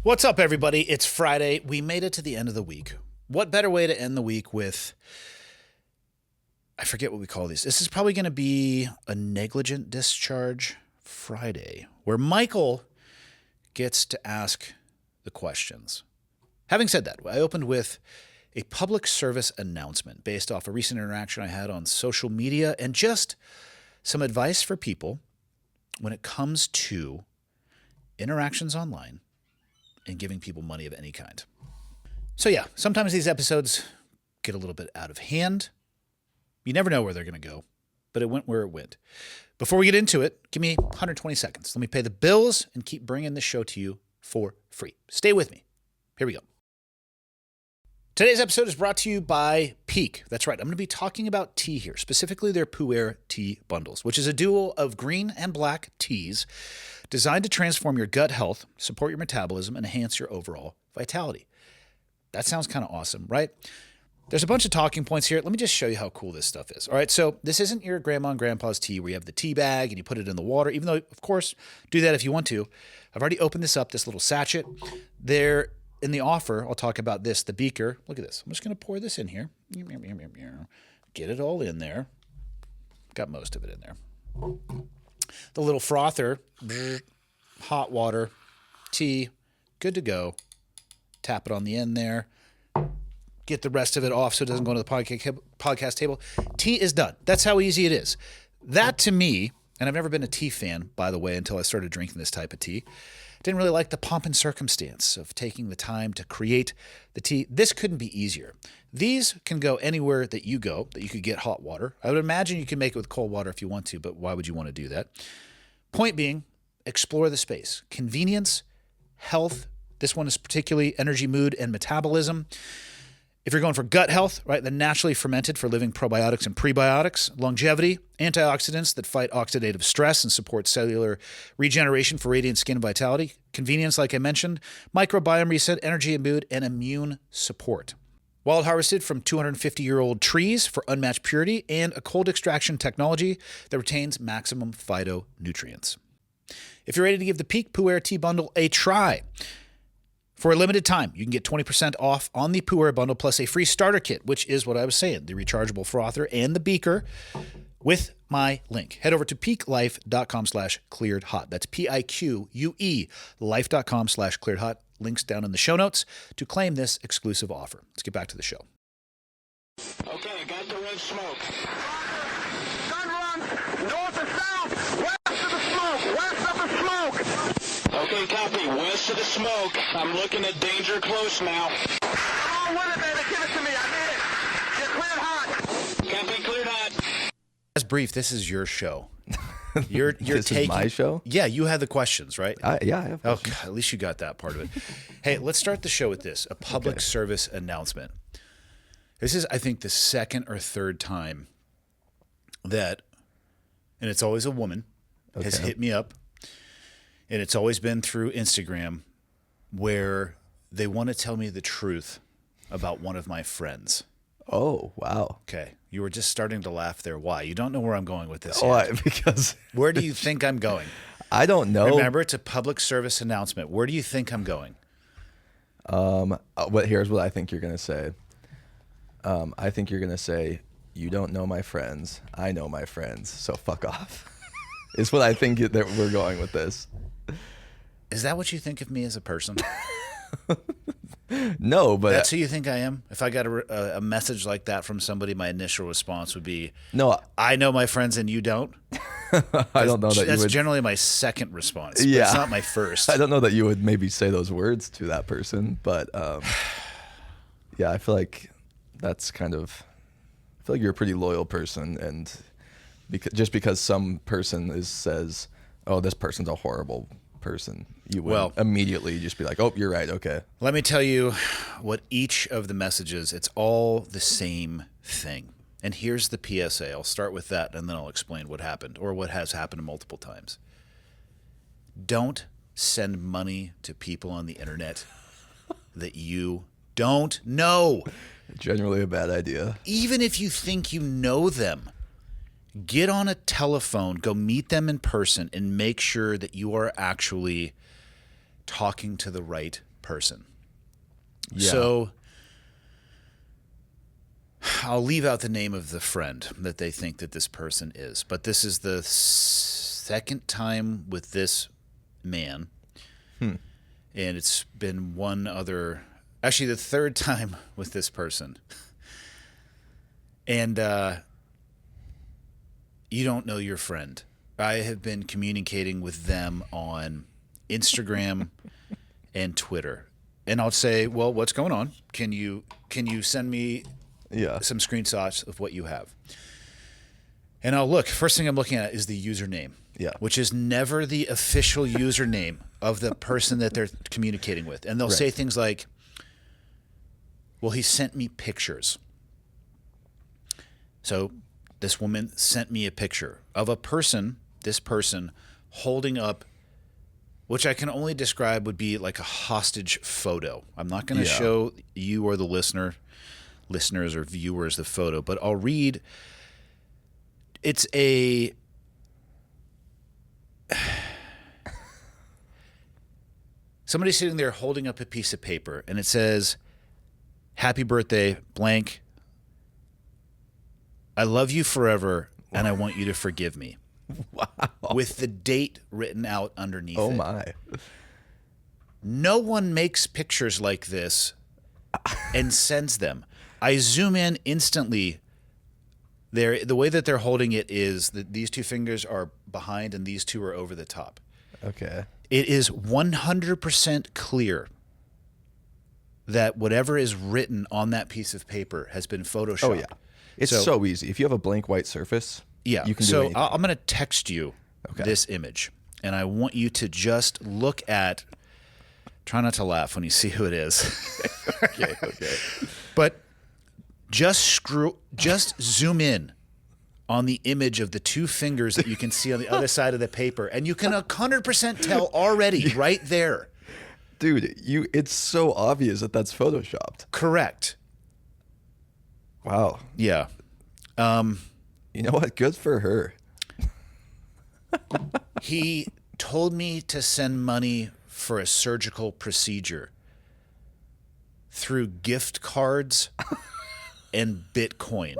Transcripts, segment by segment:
What's up, everybody? It's Friday. We made it to the end of the week. What better way to end the week with, I forget what we call these. This is probably going to be a negligent discharge Friday, where Michael gets to ask the questions. Having said that, I opened with a public service announcement based off a recent interaction I had on social media and just some advice for people when it comes to interactions online and giving people money of any kind. So yeah, sometimes these episodes get a little bit out of hand. You never know where they're going to go, but it went where it went. Before we get into it, give me 120 seconds. Let me pay the bills and keep bringing this show to you for free. Stay with me. Here we go. Today's episode is brought to you by Pique. That's right. I'm going to be talking about tea here, specifically their Pu'er tea bundles, which is a duo of green and black teas designed to transform your gut health, support your metabolism, and enhance your overall vitality. That sounds kind of awesome, right? There's a bunch of talking points here. Let me just show you how cool this stuff is. All right, so this isn't your grandma and grandpa's tea where you have the tea bag and you put it in the water, even though, of course, do that if you want to. I've already opened this up, this little sachet. There in the offer, I'll talk about this, the beaker. Look at this. I'm just going to pour this in here. Get it all in there. Got most of it in there. The little frother, hot water, tea, good to go. Tap it on the end there. Get the rest of it off so it doesn't go into the podcast table. Tea is done. That's how easy it is. That to me, and I've never been a tea fan, by the way, until I started drinking this type of tea. Didn't really like the pomp and circumstance of taking the time to create the tea. This couldn't be easier. These can go anywhere that you go, that you could get hot water. I would imagine you can make it with cold water if you want to, but why would you want to do that? Point being, explore the space. Convenience, health. This one is particularly energy, mood, and metabolism. If you're going for gut health, right, the naturally fermented for living probiotics and prebiotics, longevity, antioxidants that fight oxidative stress and support cellular regeneration for radiant skin and vitality, convenience, like I mentioned, microbiome reset, energy and mood, and immune support. Wild harvested from 250-year-old trees for unmatched purity and a cold extraction technology that retains maximum phytonutrients. If you're ready to give the Pique Pu'er Tea Bundle a try, for a limited time, you can get 20% off on the Pu'er bundle plus a free starter kit, which is what I was saying, the rechargeable frother and the beaker with my link. Head over to piquelife.com/clearedhot. That's Pique, life.com/clearedhot. Links down in the show notes to claim this exclusive offer. Let's get back to the show. Okay, got the red smoke. Gun run, north and south, west of the smoke, west of the smoke. Okay, copy, west of the smoke. I'm looking at danger close now. Come on with it, baby, give it to me, I need it. Get cleared hot. Copy, cleared hot. As brief, this is your show. You're This taking is my show? Yeah, you had the questions, right? Yeah, I have Oh, questions. God, at least you got that part of it. Hey, let's start the show with this, a public service announcement. This is, I think, the second or third time that, and it's always a woman, has hit me up, and it's always been through Instagram, where they want to tell me the truth about one of my friends. Oh, wow. Okay, you were just starting to laugh there. Why? You don't know where I'm going with this yet. Because Where do you think I'm going? I don't know. Remember, it's a public service announcement. Where do you think I'm going? Here's what I think you're going to say. I think you're going to say, you don't know my friends. I know my friends. So fuck off. Is what I think that we're going with this. Is that what you think of me as a person? No, but That's who you think I am? If I got a message like that from somebody, my initial response would be, no, I know my friends and you don't? I don't know that you That's would. generally my second response. But Yeah. it's not my first. I don't know that you would maybe say those words to that person, but yeah, I feel like that's kind of. I feel like you're a pretty loyal person, and just because some person says, "Oh, this person's a horrible person," you would immediately just be like, "Oh, you're right. Okay." Let me tell you what each of the messages, it's all the same thing. And here's the PSA. I'll start with that, and then I'll explain what happened or what has happened multiple times. Don't send money to people on the internet that you don't know. Generally a bad idea. Even if you think you know them, get on a telephone, go meet them in person, and make sure that you are actually talking to the right person. Yeah. So I'll leave out the name of the friend that they think that this person is, but this is the second time with this man. And it's been actually the third time with this person. And you don't know your friend. I have been communicating with them on Instagram and Twitter. And I'll say, well, what's going on? Can you send me some screenshots of what you have? And I'll look. First thing I'm looking at is the username, which is never the official username of the person that they're communicating with. And they'll say things like, well, he sent me pictures. So this woman sent me a picture of this person holding up, which I can only describe would be like a hostage photo. I'm not going to show you or the listeners or viewers the photo, but I'll read. It's somebody sitting there holding up a piece of paper, and it says, "Happy birthday, blank. I love you forever, and I want you to forgive me." Wow. With the date written out underneath it. Oh, my. No one makes pictures like this and sends them. I zoom in instantly. The way that they're holding it is that these two fingers are behind and these two are over the top. Okay. It is 100% clear that whatever is written on that piece of paper has been photoshopped. Oh, yeah. It's so easy. If you have a blank white surface, you can do anything. I'm going to text you this image, and I want you to just look at. Try not to laugh when you see who it is. Okay. But just zoom in on the image of the two fingers that you can see on the other side of the paper, and you can 100% tell already right there. Dude, it's so obvious that that's photoshopped. Correct. Wow. Yeah. You know what? Good for her. He told me to send money for a surgical procedure through gift cards and Bitcoin.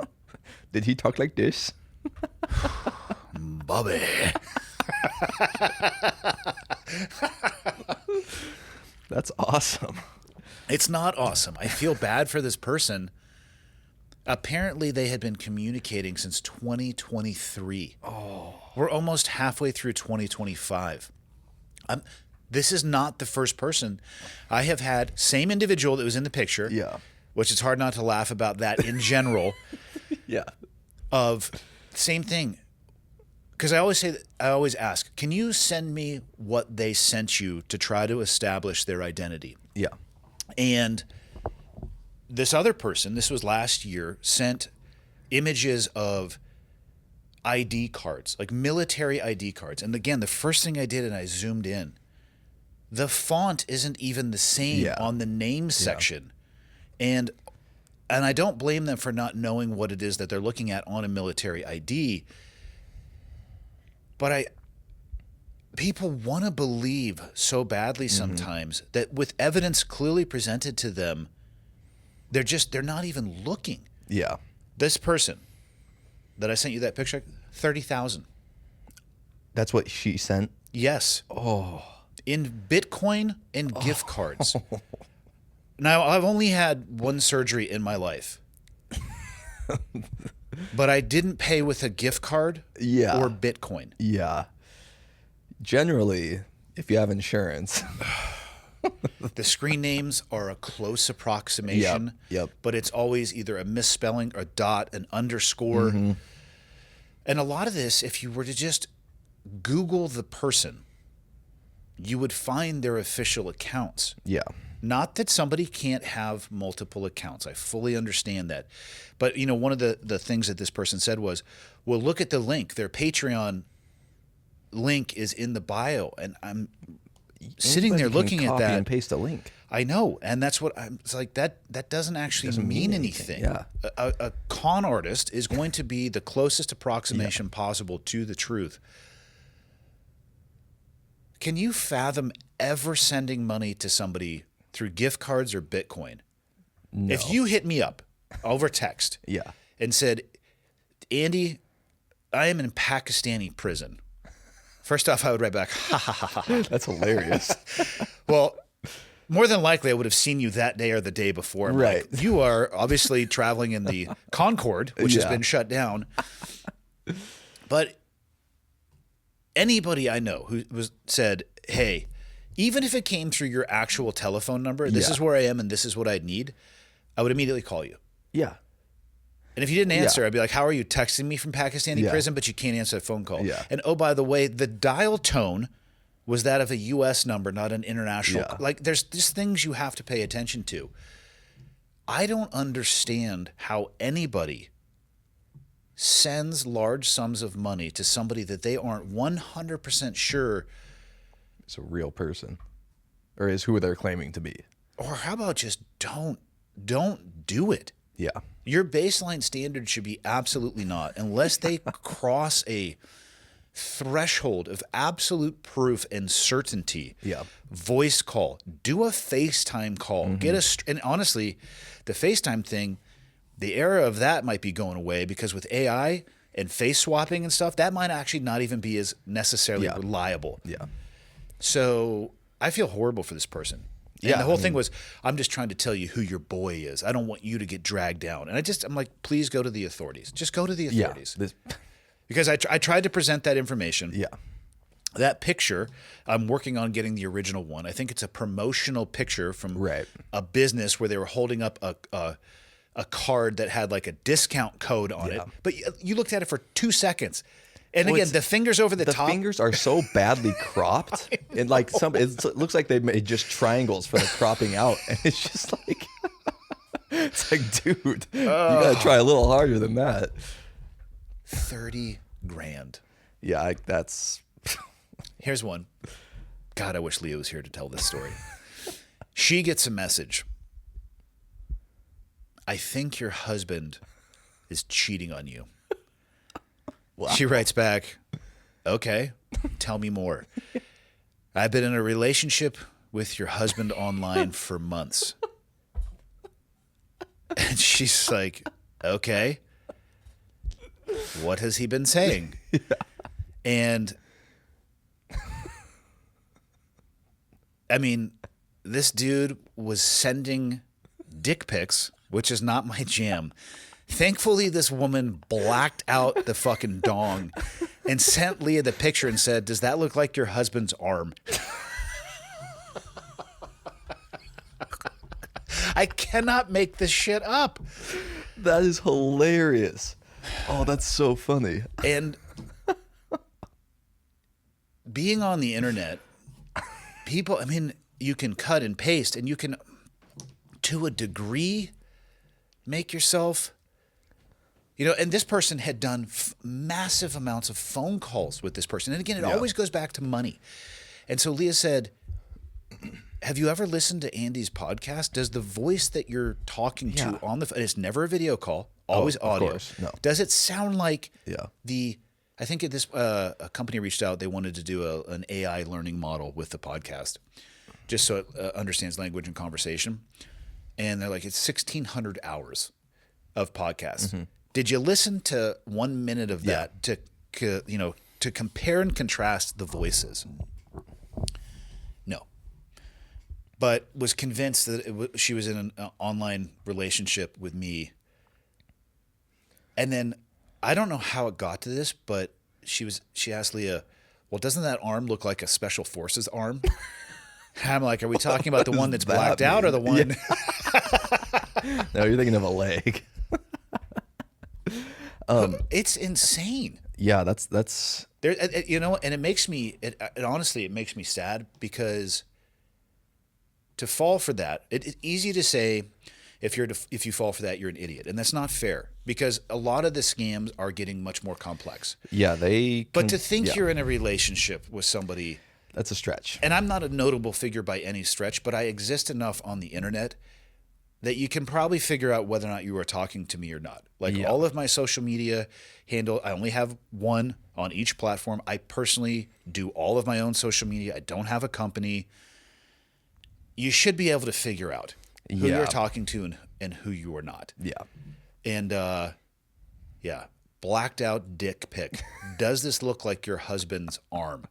Did he talk like this? Bobby. That's awesome. It's not awesome. I feel bad for this person. Apparently, they had been communicating since 2023. Oh. We're almost halfway through 2025. This is not the first person. I have had same individual that was in the picture. Yeah. Which it's hard not to laugh about that in general. Yeah. Of same thing. Because I always ask, can you send me what they sent you to try to establish their identity? Yeah. And this other person, this was last year, sent images of ID cards, like military ID cards. And again, the first thing I did, and I zoomed in, the font isn't even the same on the name section. And I don't blame them for not knowing what it is that they're looking at on a military ID. But people want to believe so badly sometimes that with evidence clearly presented to them, they're not even looking. Yeah. This person that I sent you that picture, 30,000. That's what she sent? Yes. Oh. In Bitcoin and gift cards. Now, I've only had one surgery in my life. But I didn't pay with a gift card or Bitcoin. Yeah. Generally, if you have insurance. The screen names are a close approximation. Yep. But it's always either a misspelling, a dot, an underscore. Mm-hmm. And a lot of this, if you were to just Google the person, you would find their official accounts. Yeah. Not that somebody can't have multiple accounts. I fully understand that. But, one of the things that this person said was, well, look at the link. Their Patreon link is in the bio. And I'm sitting there looking at that. And paste a link. I know. And that's what it's like. That doesn't actually mean anything. Yeah. A con artist is going to be the closest approximation possible to the truth. Can you fathom ever sending money to somebody through gift cards or Bitcoin. No. If you hit me up over text Yeah. and said, Andy, I am in Pakistani prison. First off, I would write back, ha ha ha ha. That's hilarious. Well, more than likely, I would have seen you that day or the day before. I'm Right. like, you are obviously traveling in the Concorde, which has Yeah. been shut down. But anybody I know who said, hey, even if it came through your actual telephone number, this Yeah. is where I am and this is what I'd need, I would immediately call you. Yeah. And if you didn't answer, Yeah. I'd be like, how are you texting me from Pakistani Yeah. prison, but you can't answer a phone call? Yeah. And oh, by the way, the dial tone was that of a U.S. number, not an international. Yeah. Like, there's just things you have to pay attention to. I don't understand how anybody sends large sums of money to somebody that they aren't 100% sure, It's a real person, or is who they're claiming to be. or how about just don't do it. Yeah. Your baseline standard should be absolutely not, unless they cross a threshold of absolute proof and certainty. Yeah. Voice call, do a FaceTime call, and honestly, the FaceTime thing, the era of that might be going away because with AI and face swapping and stuff, that might actually not even be as necessarily Yeah. reliable. Yeah. So I feel horrible for this person. And Yeah, the whole I thing mean- was, I'm just trying to tell you who your boy is. I don't want you to get dragged down. And I'm like, please go to the authorities. Just go to the Yeah. authorities. This, Because I tried to present that information. yeah. That picture, I'm working on getting the original one. I think it's a promotional picture from Right. a business where they were holding up a card that had like a discount code on it. Yeah. But you looked at it for 2 seconds. And Well, again, it's- the fingers over the The top. fingers are so badly cropped, and like it looks like they made just triangles for the cropping out, and it's just like, it's like, dude, you gotta try a little harder than that. 30 grand. Yeah, that's Here's one. God, I wish Leah was here to tell this story. She gets a message. I think your husband is cheating on you. Wow. She writes back, okay, tell me more. I've been in a relationship with your husband online for months. And she's like, okay, what has he been saying? Yeah. And I mean, this dude was sending dick pics, which is not my jam. Thankfully, this woman blacked out the fucking dong and sent Leah the picture and said, does that look like your husband's arm? I cannot make this shit up. that is hilarious. Oh, that's so funny. And being on the internet, people, I mean, you can cut and paste and you can, to a degree, make yourself, and this person had done massive amounts of phone calls with this person. And again, it always goes back to money. And so Leah said, have you ever listened to Andy's podcast? Does the voice that you're talking to on the phone, it's never a video call, always of audio. course, no. Does it sound like Yeah. I think at this a company reached out. They wanted to do an AI learning model with the podcast, just so it understands language and conversation. And they're like, it's 1,600 hours of podcasts. Mm-hmm. Did you listen to 1 minute of that to compare and contrast the voices? No, but was convinced that she was in an online relationship with me. And then I don't know how it got to this, but she asked Leah, well, doesn't that arm look like a special forces arm? And I'm like, are we talking about the one that's that blacked out or the one? No, you're thinking of a leg. It's insane. Yeah, that's There, and it makes me, honestly, it makes me sad because to fall for that, it's easy to say if you fall for that, you're an idiot. And that's not fair because a lot of the scams are getting much more complex. yeah, But to think you're in a relationship with somebody, that's a stretch. and I'm not a notable figure by any stretch, but I exist enough on the internet that you can probably figure out whether or not you are talking to me or not. Like all of my social media handle, I only have one on each platform. I personally do all of my own social media. I don't have a company. you should be able to figure out who Yeah. you're talking to and who you are not. Yeah. And blacked out dick pic. Does this look like your husband's arm?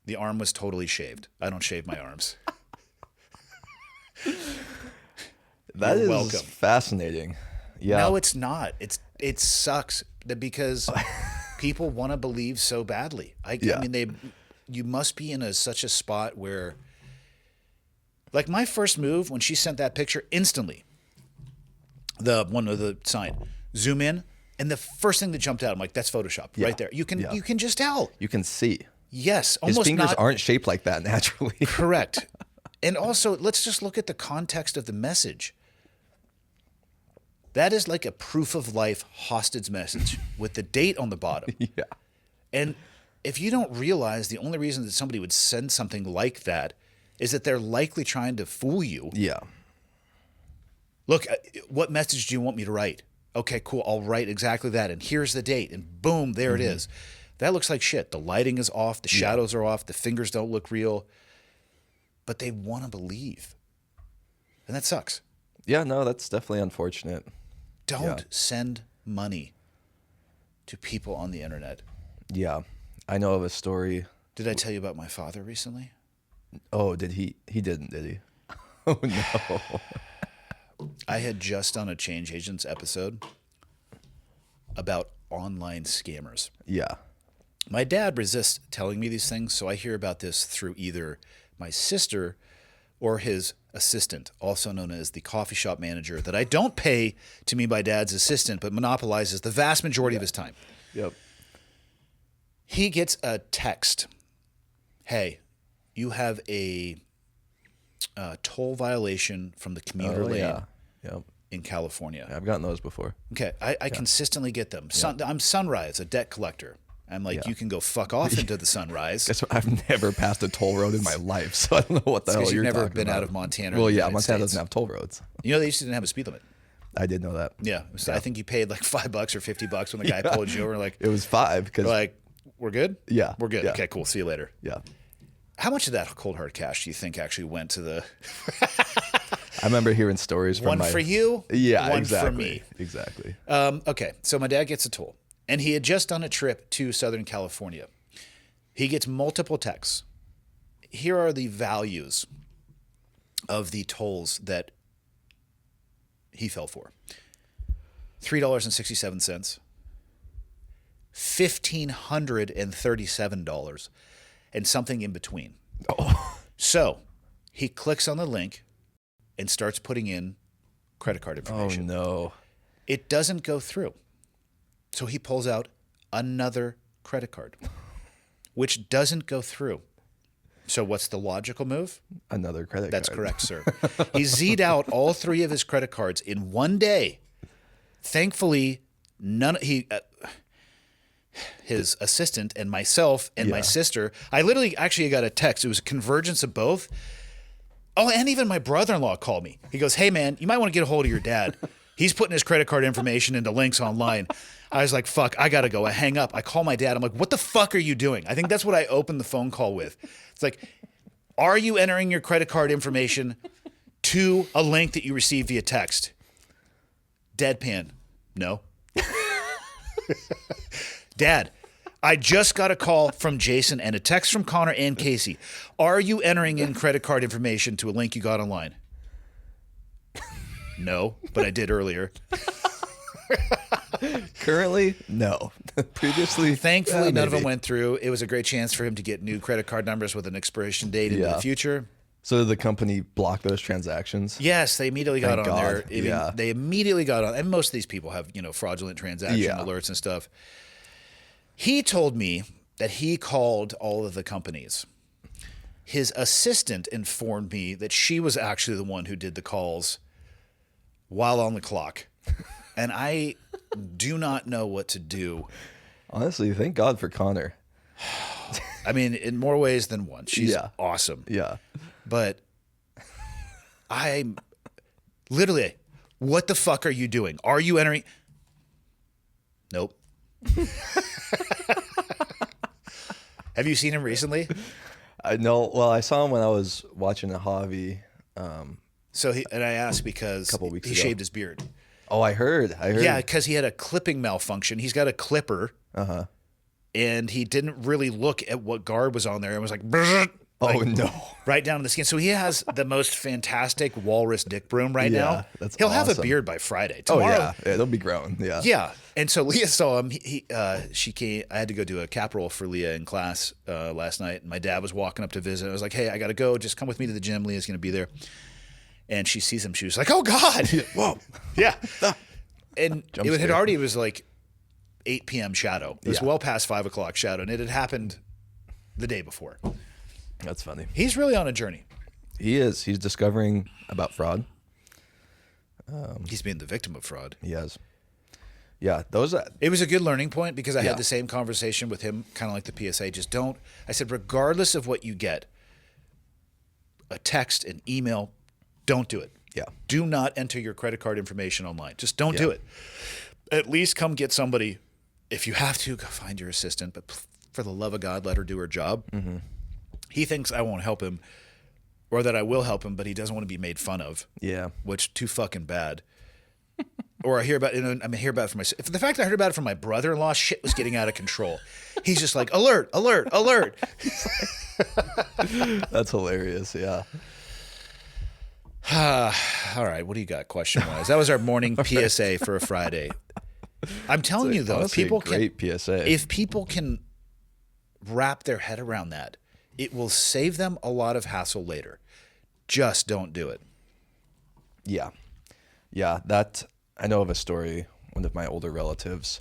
The arm was totally shaved. I don't shave my arms. That You're is welcome. fascinating. Yeah. No, it's not. It sucks because people want to believe so badly. I mean, you must be in such a spot where, like my first move when she sent that picture, instantly, the one of the sign, zoom in, and the first thing that jumped out, I'm like, that's Photoshop right there. You can just tell. You can see. Yes, His almost fingers not aren't shaped like that naturally. correct. And also, let's just look at the context of the message. That is like a proof of life hostage message with the date on the bottom. Yeah. And if you don't realize the only reason that somebody would send something like that is that they're likely trying to fool you. Yeah. Look, what message do you want me to write? Okay, cool. I'll write exactly that. And here's the date. And boom, there it is. That looks like shit. The lighting is off. The shadows are off. The fingers don't look real. But they want to believe. And that sucks. Yeah, no, that's definitely unfortunate. Don't send money to people on the internet. Yeah. I know of a story. Did I tell you about my father recently? Oh, did he? He didn't, did he? Oh, no. I had just done a Change Agents episode about online scammers. Yeah. My dad resists telling me these things, so I hear about this through either my sister or his assistant, also known as the coffee shop manager that I don't pay to be my dad's assistant, but monopolizes the vast majority of his time. Yep. He gets a text. Hey, you have a toll violation from the commuter lane Yeah. Yep. in California. I've gotten those before. Okay, I consistently get them. I'm Sunrise, a debt collector. I'm like, you can go fuck off into the Sunrise. Guess what? I've never passed a toll road in my life, so I don't know what the hell Because you're you've never talking been about. out of Montana. Well, or the yeah, United Montana States. doesn't have toll roads. You know, they used to didn't have a speed limit. I did know that. Yeah, so I think you paid like $5 or $50 when the guy pulled you over. Like, It was 5 because like, we're good. Yeah, we're good. yeah. Okay, cool. See you later. yeah. How much of that cold hard cash do you think actually went to the I remember hearing stories from one my for you? Yeah, one exactly. for me. Exactly. Okay, so my dad gets a toll, and he had just done a trip to Southern California. He gets multiple texts. Here are the values of the tolls that he fell for. $3.67, $1,537, and something in between. Oh. So he clicks on the link and starts putting in credit card Oh information. no. It doesn't go through. So he pulls out another credit card, which doesn't go through. So what's the logical move? Another credit That's card. correct, sir. He Z'd out all 3 of his credit cards in one day. Thankfully, his assistant and myself and my sister, I literally actually got a text. It was a convergence of both. Oh, and even my brother-in-law called me. He goes, hey, man, you might want to get a hold of your dad. He's putting his credit card information into links online. I was like, fuck, I got to go. I hang up. I call my dad. I'm like, what the fuck are you doing? I think that's what I opened the phone call with. It's like, are you entering your credit card information to a link that you received via text? Deadpan. No. Dad, I just got a call from Jason and a text from Connor and Casey. Are you entering in credit card information to a link you got online? No, but I did earlier. Currently, no. Previously, Thankfully, none of them maybe. went through. It was a great chance for him to get new credit card numbers with an expiration date into the Yeah. future. So did the company block those transactions? Yes, they immediately got Thank on there. God. Yeah. They immediately got on. And most of these people have, fraudulent transaction Yeah. alerts and stuff. He told me that he called all of the companies. His assistant informed me that she was actually the one who did the calls while on the clock. And I do not know what to do. Honestly, thank God for Connor. I mean, in more ways than one. She's Yeah. awesome. Yeah. But I'm literally, what the fuck are you doing? Are you entering? Nope. Have you seen him recently? I know. Well, I saw him when I was watching a Javi So I asked because couple weeks he ago. shaved his beard. Oh, I heard. Yeah, because he had a clipping malfunction. He's got a clipper. And he didn't really look at what guard was on there and was like, "Brrrt," Oh, like, no. right down to the skin. So he has the most fantastic walrus dick broom right now. That's He'll have a awesome. beard by Friday. Oh, Tomorrow, yeah. It'll be grown. Yeah. Yeah. And so Leah saw him. She came. I had to go do a cap roll for Leah in class last night. And my dad was walking up to visit. I was like, hey, I got to go. Just come with me to the gym. Leah's going to be there. And she sees him. She was like, oh, God. Whoa. Yeah. And Jump it had scare. already was like 8 p.m. shadow. It was Yeah. well past 5 o'clock shadow. And it had happened the day before. That's funny. He's really on a journey. He is. He's discovering about fraud. He's being the victim of fraud. He has. Yeah. Those. It was a good learning point because I Yeah. had the same conversation with him, kind of like the PSA. Just don't. I said, regardless of what you get, a text, an email, don't do it. Yeah. Do not enter your credit card information online. Just don't do Yeah. it. At least come get somebody. If you have to, go find your assistant. But for the love of God, let her do her job. Mm-hmm. He thinks I won't help him or that I will help him, but he doesn't want to be made fun of. Yeah. Which too fucking bad. Or I hear about, I hear about it from my. The fact I heard about it from my brother-in-law, shit was getting out of control. He's just like, alert, alert, alert. That's hilarious. Yeah. All right, what do you got? Question-wise, that was our morning PSA for a Friday. I'm telling you though, if Honestly, people great can, PSA. if people can wrap their head around that, it will save them a lot of hassle later. Just don't do it. Yeah. Yeah. That I know of a story. One of my older relatives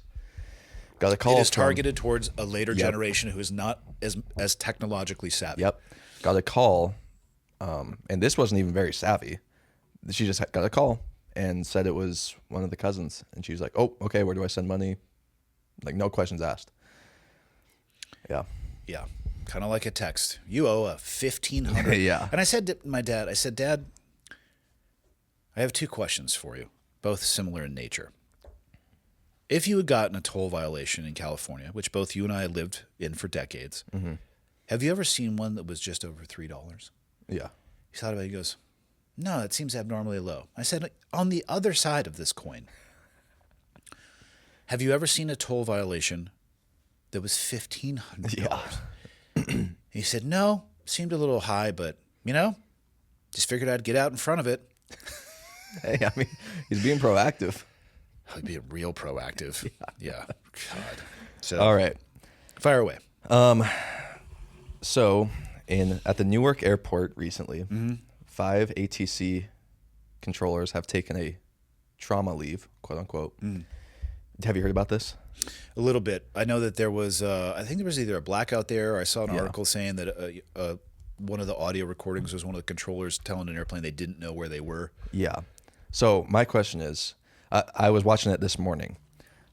got a call. It is from- targeted towards a later Yep. generation who is not as technologically savvy. Yep. Got a call. And this wasn't even very savvy. She just got a call and said it was one of the cousins. And she was like, oh, okay, where do I send money? Like, no questions asked. Yeah. Yeah, kind of like a text. You owe a $1,500. Yeah. And I said to my dad, I said, Dad, I have two questions for you, both similar in nature. If you had gotten a toll violation in California, which both you and I lived in for decades, have you ever seen one that was just over $3? Yeah. He thought about it. He goes, no, that seems abnormally low. I said, on the other side of this coin, have you ever seen a toll violation that was $1,500? Yeah. He said, no, seemed a little high, but, just figured I'd get out in front of it. Hey, I mean, he's being proactive. I'd be real proactive. Yeah. God. So, All right. fire away. So, at the Newark airport recently, 5 ATC controllers have taken a trauma leave, quote unquote. Have you heard about this? A little bit. I know that there was, I think there was either a blackout there, or I saw an article saying that one of the audio recordings was one of the controllers telling an airplane they didn't know where they were. Yeah. So my question is, I was watching it this morning.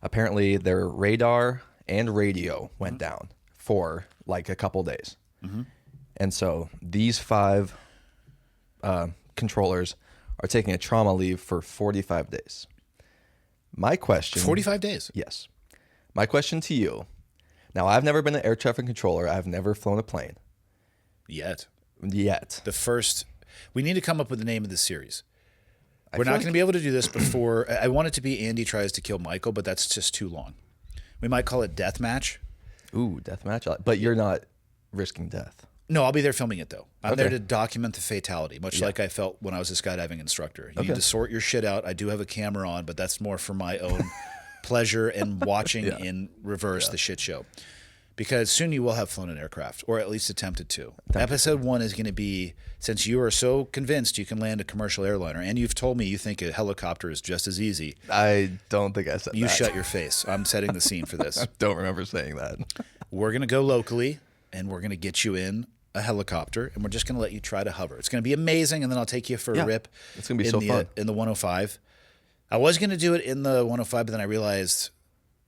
Apparently their radar and radio went down for like a couple days. And so these 5 controllers are taking a trauma leave for 45 days. My question... 45 days? Yes. My question to you. Now, I've never been an air traffic controller. I've never flown a plane. Yet. Yet. We need to come up with the name of the series. We're feel not like- going to be able to do this before. I want it to be Andy Tries to Kill Michael, but that's just too long. We might call it Deathmatch. Ooh, deathmatch. But you're not risking death. No, I'll be there filming it, though. I'm there Okay. to document the fatality, much like I felt when I was a skydiving instructor. You Okay. need to sort your shit out. I do have a camera on, but that's more for my own pleasure and watching in reverse the shit show. Because soon you will have flown an aircraft, or at least attempted to. Episode 1 is going to be, since you are so convinced you can land a commercial airliner, and you've told me you think a helicopter is just as easy, I don't think I said you that. shut your face. I'm setting the scene for this. Don't remember saying that. We're going to go locally, and we're going to get you in a helicopter, and we're just going to let you try to hover. It's going to be amazing, and then I'll take you for a rip. It's going to be in so the, fun. In the 105. I was going to do it in the 105, but then I realized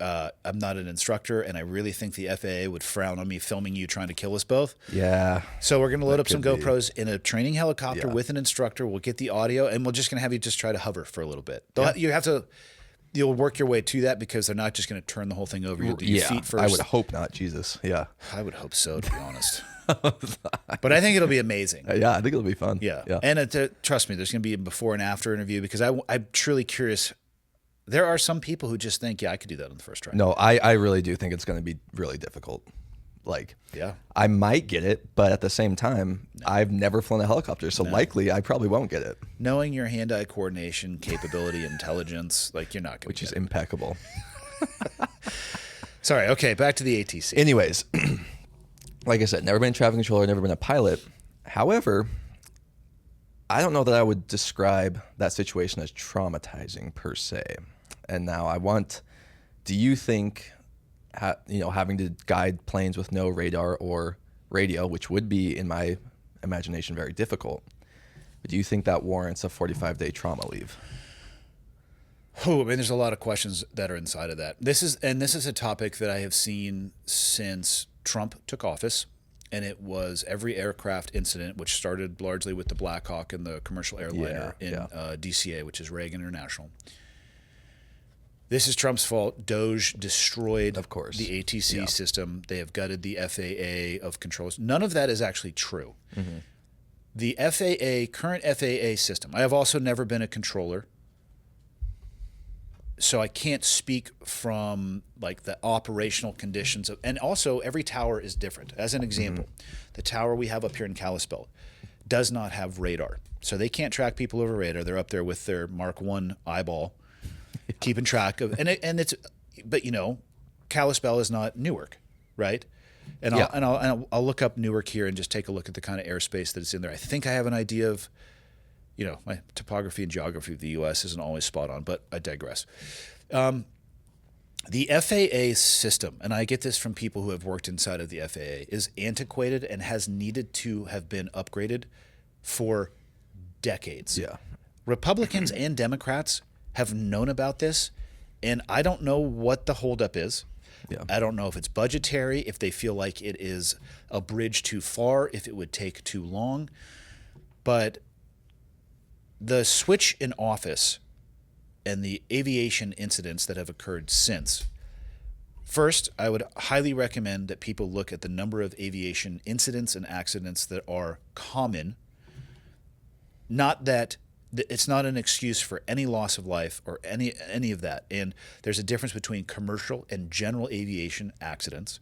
I'm not an instructor, and I really think the FAA would frown on me filming you trying to kill us both. Yeah. So we're going to load up some could be. GoPros in a training helicopter Yeah. with an instructor. We'll get the audio, and we're just going to have you just try to hover for a little bit. You'll work your way to that because they're not just going to turn the whole thing over. You'll do your feet first. I would hope not. Jesus. Yeah. I would hope so, to be honest. But I think it'll be amazing. Yeah, I think it'll be fun. Yeah. Yeah. And trust me, there's going to be a before and after interview because I'm truly curious. There are some people who just think, yeah, I could do that on the first try. No, I really do think it's going to be really difficult. Like, Yeah. I might get it, but at the same time, I've never flown a helicopter, so likely I probably won't get it. Knowing your hand-eye coordination, capability, intelligence, like you're not going to Which is impeccable. Sorry. Okay. Back to the ATC. Anyways, like I said, never been a traffic controller, never been a pilot. However, I don't know that I would describe that situation as traumatizing per se. And now do you think, having to guide planes with no radar or radio, which would be, in my imagination, very difficult, but do you think that warrants a 45-day trauma leave? Oh, I mean, there's a lot of questions that are inside of that. This is a topic that I have seen since Trump took office, and it was every aircraft incident, which started largely with the Black Hawk and the commercial airliner in DCA, which is Reagan International. This is Trump's fault. DOJ destroyed, of course, the ATC system. They have gutted the FAA of controls. None of that is actually true. Mm-hmm. The current FAA system, I have also never been a controller, so I can't speak from like the operational conditions and also every tower is different. As an example, the tower we have up here in Kalispell does not have radar. So they can't track people over radar. They're up there with their Mark I eyeball, keeping track of, but Kalispell is not Newark, right? And I'll look up Newark here and just take a look at the kind of airspace that it's in there. I think I have an idea of, my topography and geography of the U.S. isn't always spot on, but I digress. The FAA system, and I get this from people who have worked inside of the FAA, is antiquated and has needed to have been upgraded for decades. Yeah. Republicans and Democrats have known about this, and I don't know what the holdup is. Yeah. I don't know if it's budgetary, if they feel like it is a bridge too far, if it would take too long. But the switch in office and the aviation incidents that have occurred since, first, I would highly recommend that people look at the number of aviation incidents and accidents that are common. Not that it's not an excuse for any loss of life or any of that. And there's a difference between commercial and general aviation accidents.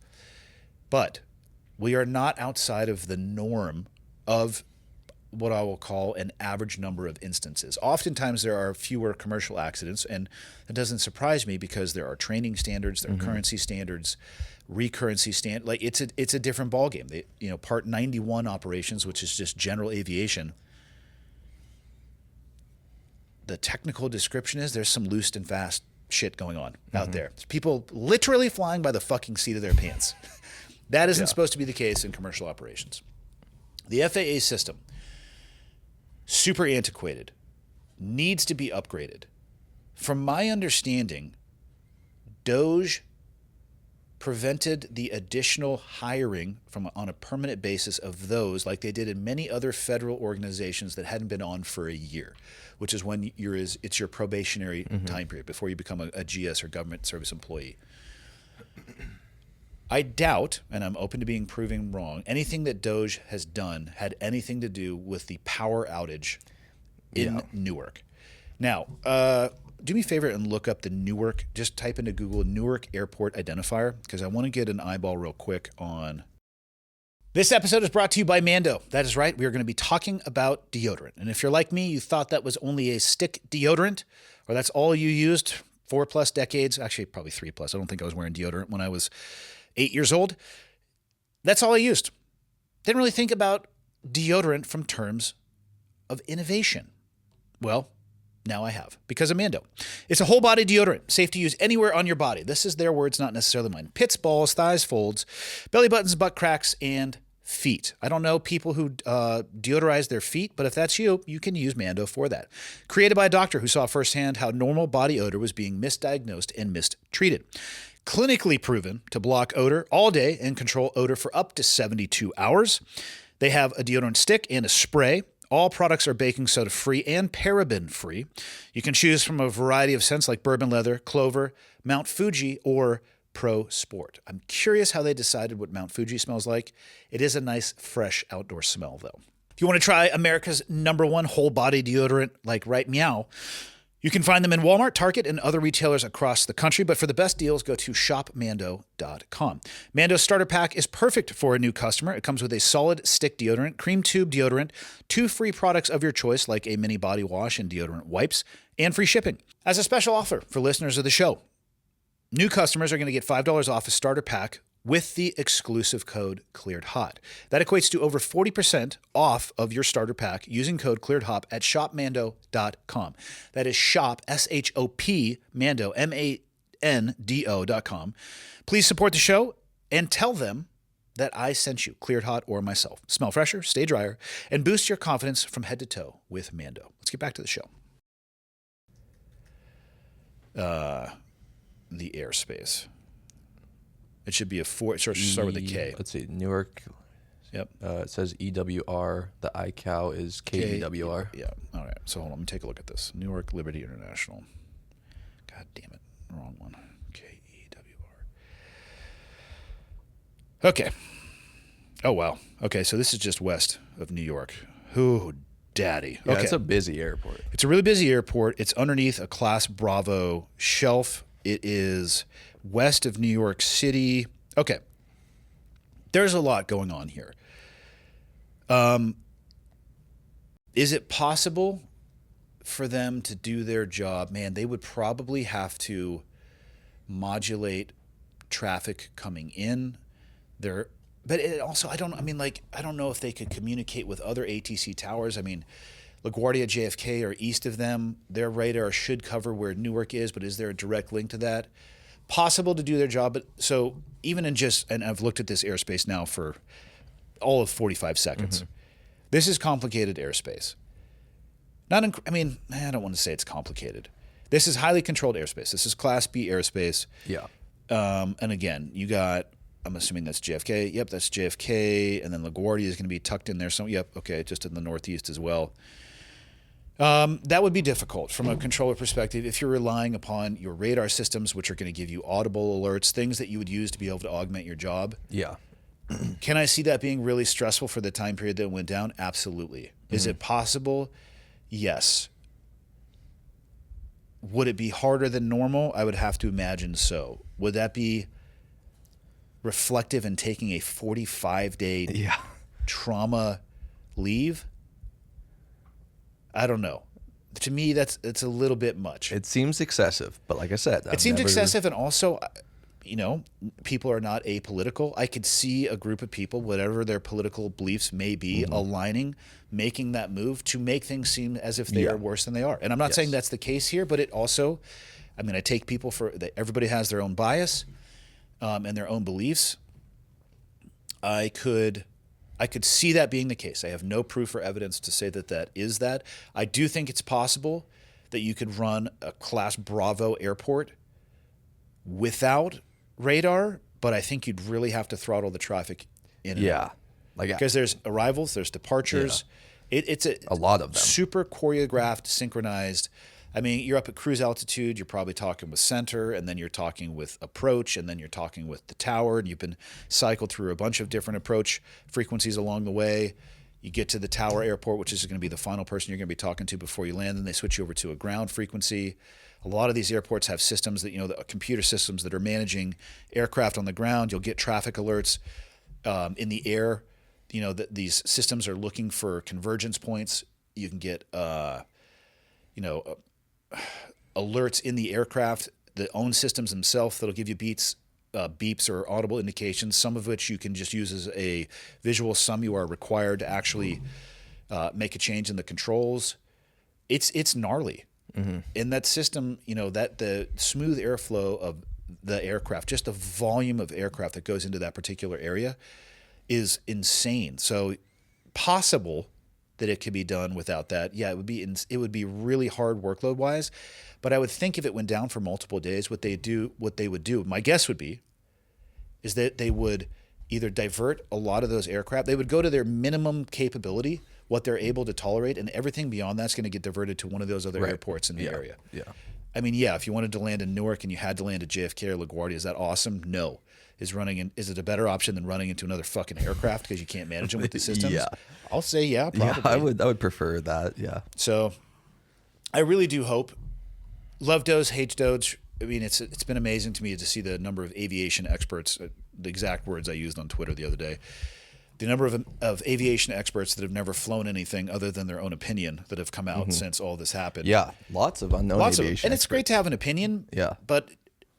But we are not outside of the norm of what I will call an average number of instances. Oftentimes there are fewer commercial accidents, and it doesn't surprise me because there are training standards, there are currency standards, recurrency stand. Like it's a different ballgame. Part 91 operations, which is just general aviation. The technical description is there's some loose and fast shit going on out there. There's people literally flying by the fucking seat of their pants. That isn't supposed to be the case in commercial operations. The FAA system, super antiquated, needs to be upgraded. From my understanding, DOJ prevented the additional hiring on a permanent basis of those, like they did in many other federal organizations that hadn't been on for a year, which is when it's your probationary time period before you become a GS or government service employee. I doubt, and I'm open to being proven wrong, anything that DOJ has done had anything to do with the power outage in Newark. Now, do me a favor and look up the Newark. Just type into Google Newark Airport Identifier because I want to get an eyeball real quick on. This episode is brought to you by Mando. That is right. We are going to be talking about deodorant. And if you're like me, you thought that was only a stick deodorant, or that's all you used 4+ decades. Actually, probably 3+. I don't think I was wearing deodorant when I was 8 years old. That's all I used. Didn't really think about deodorant from terms of innovation. Well, now I have, because of Mando. It's a whole body deodorant, safe to use anywhere on your body. This is their words, not necessarily mine. Pits, balls, thighs, folds, belly buttons, butt cracks, and feet. I don't know people who deodorize their feet, but if that's you, you can use Mando for that. Created by a doctor who saw firsthand how normal body odor was being misdiagnosed and mistreated. Clinically proven to block odor all day and control odor for up to 72 hours. They have a deodorant stick and a spray. All products are baking soda free and paraben free. You can choose from a variety of scents like bourbon leather, clover, Mount Fuji, or Pro Sport. I'm curious how they decided what Mount Fuji smells like. It is a nice, fresh outdoor smell, though. If you want to try America's #1 whole body deodorant like Right Meow, you can find them in Walmart, Target, and other retailers across the country. But for the best deals, go to shopmando.com. Mando's starter pack is perfect for a new customer. It comes with a solid stick deodorant, cream tube deodorant, 2 free products of your choice like a mini body wash and deodorant wipes, and free shipping. As a special offer for listeners of the show, new customers are going to get $5 off a starter pack with the exclusive code ClearedHot. That equates to over 40% off of your starter pack using code ClearedHot at shopmando.com. That is shop, S-H-O-P, Mando, M-A-N-D-O.com. Please support the show and tell them that I sent you, ClearedHot or myself. Smell fresher, stay drier, and boost your confidence from head to toe with Mando. Let's get back to the show. The airspace. It should be a 4. It starts start with a K. Let's see. Newark. Yep. It says EWR. The iCow is KEWR. Yeah. All right. So hold on. Let me take a look at this. Newark Liberty International. God damn it. Wrong one. KEWR. Okay. Oh, wow. Okay. So this is just west of New York. Ooh, daddy. Yeah, okay. it's a busy airport. It's a really busy airport. It's underneath a Class Bravo shelf. It is west of New York City. Okay. There's a lot going on here. Is it possible for them to do their job? Man, they would probably have to modulate traffic coming in. But it also, I don't know if they could communicate with other ATC towers. I mean, LaGuardia, JFK are east of them. Their radar should cover where Newark is, but is there a direct link to that? Possible to do their job, but so even and I've looked at this airspace now for all of 45 seconds. Mm-hmm. This is complicated airspace. I don't want to say it's complicated. This is highly controlled airspace. This is Class B airspace. Yeah. And again, you got, I'm assuming that's JFK. Yep, that's JFK. And then LaGuardia is going to be tucked in there. So, yep, okay, just in the northeast as well. That would be difficult from a controller perspective if you're relying upon your radar systems, which are going to give you audible alerts, things that you would use to be able to augment your job. Yeah. Can I see that being really stressful for the time period that it went down? Absolutely. Mm-hmm. Is it possible? Yes. Would it be harder than normal? I would have to imagine so. Would that be reflective in taking a 45-day trauma leave? I don't know. To me, it's a little bit much. It seems excessive, but like I said, it seems excessive, and also, people are not apolitical. I could see a group of people, whatever their political beliefs may be, aligning, making that move to make things seem as if they are worse than they are. And I'm not saying that's the case here, but it also, I take people everybody has their own bias and their own beliefs. I could see that being the case. I have no proof or evidence to say that is that. I do think it's possible that you could run a Class Bravo airport without radar, but I think you'd really have to throttle the traffic in and out. Because there's arrivals, there's departures. Yeah. It's a lot of them. Super choreographed, synchronized. You're up at cruise altitude, you're probably talking with center, and then you're talking with approach, and then you're talking with the tower, and you've been cycled through a bunch of different approach frequencies along the way. You get to the tower airport, which is going to be the final person you're going to be talking to before you land, and they switch you over to a ground frequency. A lot of these airports have systems that, the computer systems that are managing aircraft on the ground. You'll get traffic alerts in the air. These systems are looking for convergence points. You can get, alerts in the aircraft, the own systems themselves that'll give you beeps or audible indications, some of which you can just use as a visual. Some you are required to actually make a change in the controls. It's gnarly. Mm-hmm. In that system, that the smooth airflow of the aircraft, just the volume of aircraft that goes into that particular area is insane. So possible that it could be done without that. Yeah, it would be really hard workload wise, but I would think if it went down for multiple days, what they would do, my guess would be, is that they would either divert a lot of those aircraft. They would go to their minimum capability, what they're able to tolerate, and everything beyond that's going to get diverted to one of those other airports in the area. Yeah. I mean, yeah, if you wanted to land in Newark and you had to land at JFK or LaGuardia, is that awesome? No. Is it a better option than running into another fucking aircraft because you can't manage them with the systems? Yeah. I'll say yeah, probably. Yeah, I would prefer that. Yeah. So I really do hope. Love Doge, hate Doge. I mean, it's been amazing to me to see the number of aviation experts, the exact words I used on Twitter the other day, the number of aviation experts that have never flown anything other than their own opinion that have come out since all this happened. Yeah, lots of unknown aviation and it's great to have an opinion. Yeah. But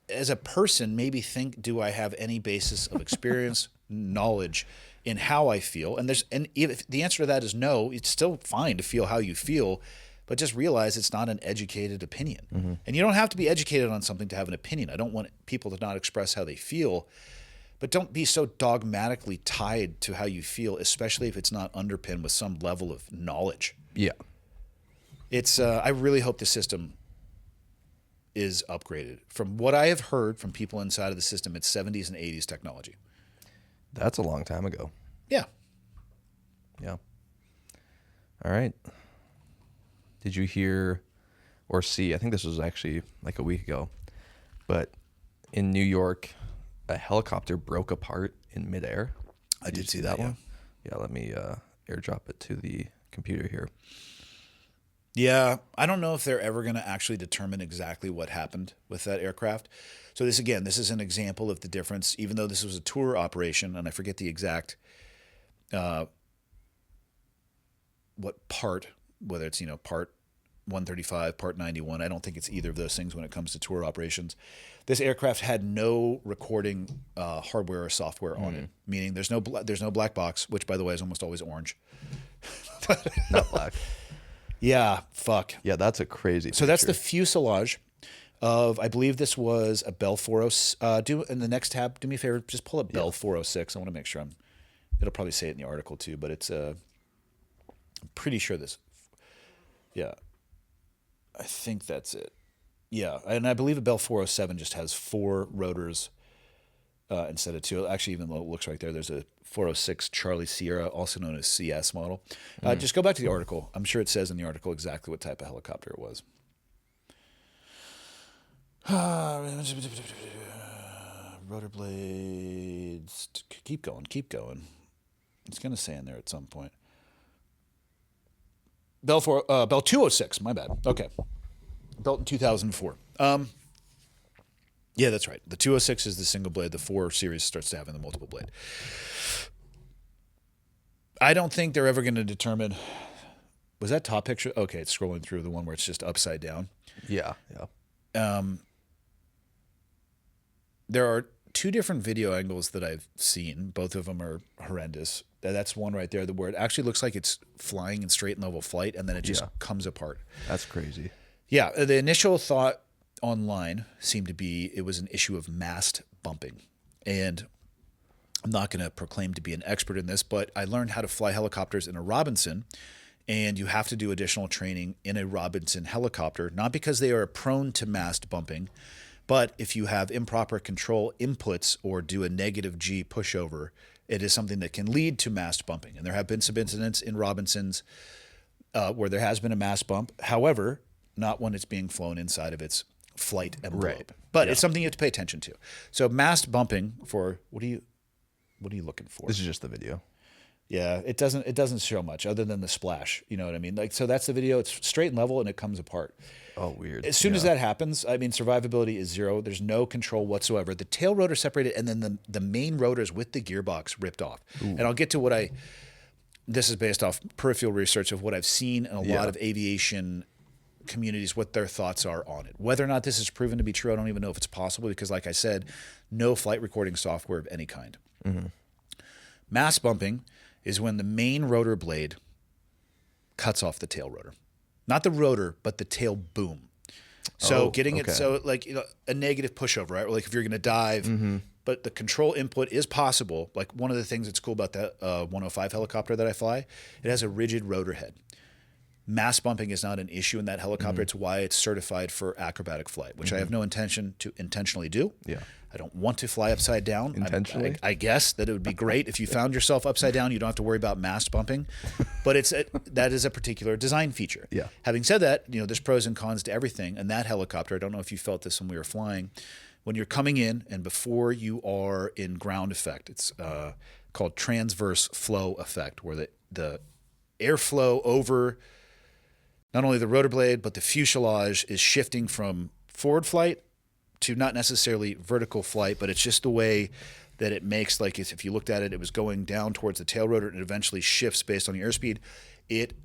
as a person, maybe think, do I have any basis of experience, knowledge in how I feel? And if the answer to that is no, it's still fine to feel how you feel, but just realize it's not an educated opinion. And you don't have to be educated on something to have an opinion. I don't want people to not express how they feel, but don't be so dogmatically tied to how you feel, especially if it's not underpinned with some level of knowledge. Yeah. I really hope the system is upgraded. From what I have heard from people inside of the system, it's 70s and 80s technology. That's a long time ago. Yeah. Yeah. All right. Did you hear or see? I think this was actually like a week ago, but in New York, a helicopter broke apart in midair. I did see that that, one. Yeah, let me airdrop it to the computer here. Yeah, I don't know if they're ever going to actually determine exactly what happened with that aircraft. So this is an example of the difference. Even though this was a tour operation, and I forget the exact what part, whether it's part 135, part 91. I don't think it's either of those things when it comes to tour operations. This aircraft had no recording hardware or software on it, meaning there's no black box, which by the way is almost always orange. Not black. Yeah, fuck. Yeah, that's a crazy So that's picture. the fuselage of, I believe this was a Bell 406. Do in the next tab, do me a favor, just pull up Bell 406. I want to make sure it'll probably say it in the article too, but it's I'm pretty sure this. Yeah. I think that's it. Yeah, and I believe a Bell 407 just has 4 rotors instead of 2. Actually, even though it looks right there's a 406 Charlie Sierra, also known as CS model. Just go back to the article. I'm sure it says in the article exactly what type of helicopter it was. Rotor blades. Keep going. It's going to say in there at some point. Bell 206, my bad. Okay. Built in 2004. Yeah, that's right. The 206 is the single blade. The 4 series starts to have the multiple blade. I don't think they're ever going to determine. Was that top picture? Okay, it's scrolling through the one where it's just upside down. Yeah. There are 2 different video angles that I've seen. Both of them are horrendous. That's one right there where it actually looks like it's flying in straight and level flight, and then it just comes apart. That's crazy. Yeah, the initial thought online seemed to be it was an issue of mast bumping. And I'm not going to proclaim to be an expert in this, but I learned how to fly helicopters in a Robinson, and you have to do additional training in a Robinson helicopter, not because they are prone to mast bumping, but if you have improper control inputs or do a negative G pushover, it is something that can lead to mast bumping. And there have been some incidents in Robinsons where there has been a mast bump. However, not when it's being flown inside of its flight envelope. Right. But it's something you have to pay attention to. So mast bumping for what are you looking for? This is just the video. Yeah, it doesn't show much other than the splash. You know what I mean? Like, so that's the video. It's straight and level and it comes apart. Oh, weird. As soon as that happens, I mean, survivability is 0. There's no control whatsoever. The tail rotor separated, and then the main rotors with the gearbox ripped off. Ooh. And I'll get to this is based off peripheral research of what I've seen in a lot of aviation communities, what their thoughts are on it. Whether or not this is proven to be true, I don't even know if it's possible because, like I said, no flight recording software of any kind. Mm-hmm. Mast bumping is when the main rotor blade cuts off the tail rotor. Not the rotor, but the tail boom. So it so like a negative pushover, right? Or like if you're going to dive, but the control input is possible. Like one of the things that's cool about that 105 helicopter that I fly, it has a rigid rotor head. Mass bumping is not an issue in that helicopter. It's why it's certified for acrobatic flight, which I have no intention to intentionally do. Yeah. I don't want to fly upside down. Intentionally? I guess that it would be great if you found yourself upside down. You don't have to worry about mass bumping, but that is a particular design feature. Yeah. Having said that, there's pros and cons to everything. And that helicopter, I don't know if you felt this when we were flying, when you're coming in and before you are in ground effect, it's called transverse flow effect, where the airflow over not only the rotor blade, but the fuselage is shifting from forward flight to not necessarily vertical flight, but it's just the way that it makes, like if you looked at it, it was going down towards the tail rotor and it eventually shifts based on your airspeed. It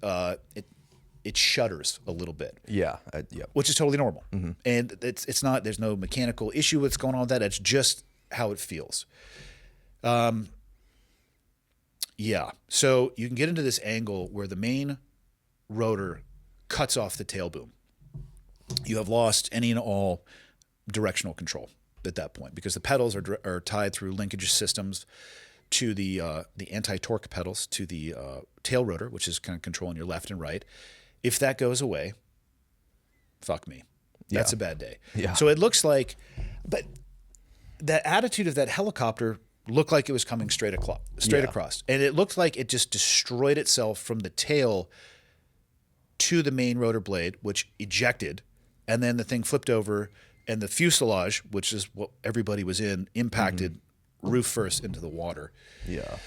shudders a little bit. Yeah. Which is totally normal. And it's not, there's no mechanical issue that's going on with that. It's just how it feels. Yeah. So you can get into this angle where the main rotor cuts off the tail boom. You have lost any and all directional control at that point because the pedals are tied through linkage systems to the anti-torque pedals to the tail rotor, which is kind of controlling your left and right. If that goes away, fuck me. That's a bad day. Yeah. So it looks like, but the attitude of that helicopter looked like it was coming straight across. And it looked like it just destroyed itself from the tail to the main rotor blade, which ejected, and then the thing flipped over, and the fuselage, which is what everybody was in, impacted roof first into the water. Yeah.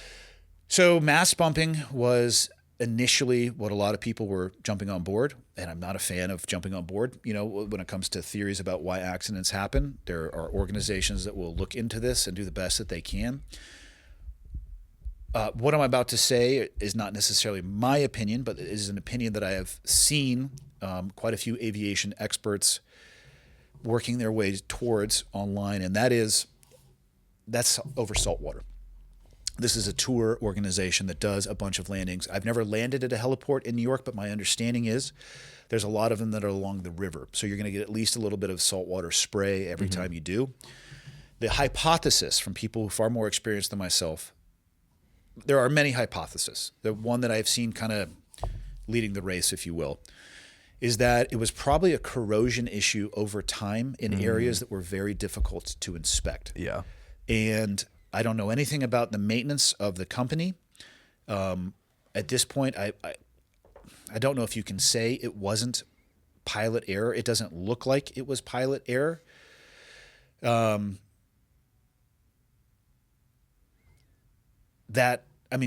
So mass bumping was initially what a lot of people were jumping on board, and I'm not a fan of jumping on board. When it comes to theories about why accidents happen, there are organizations that will look into this and do the best that they can. What I'm about to say is not necessarily my opinion, but it is an opinion that I have seen quite a few aviation experts working their way towards online, and that's over saltwater. This is a tour organization that does a bunch of landings. I've never landed at a heliport in New York, but my understanding is there's a lot of them that are along the river. So you're going to get at least a little bit of saltwater spray every time you do. The hypothesis from people who are far more experienced than myself, there are many hypotheses. The one that I've seen kind of leading the race, if you will, is that it was probably a corrosion issue over time in areas that were very difficult to inspect. Yeah. And I don't know anything about the maintenance of the company. At this point, I don't know if you can say it wasn't pilot error. It doesn't look like it was pilot error.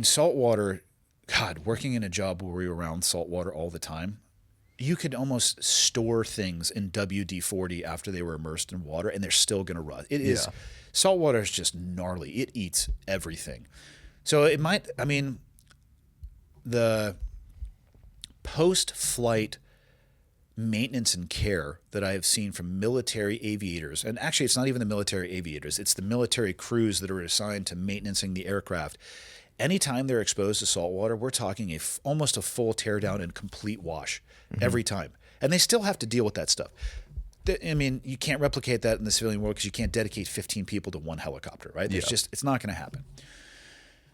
Saltwater, God, working in a job where we were around saltwater all the time, you could almost store things in WD-40 after they were immersed in water, and they're still going to rust. It is, saltwater is just gnarly. It eats everything. So it might, the post-flight maintenance and care that I have seen from military aviators, and actually it's not even the military aviators, it's the military crews that are assigned to maintaining the aircraft. Anytime they're exposed to salt water, we're talking almost a full teardown and complete wash every time. And they still have to deal with that stuff. You can't replicate that in the civilian world because you can't dedicate 15 people to one helicopter, right? It's not going to happen.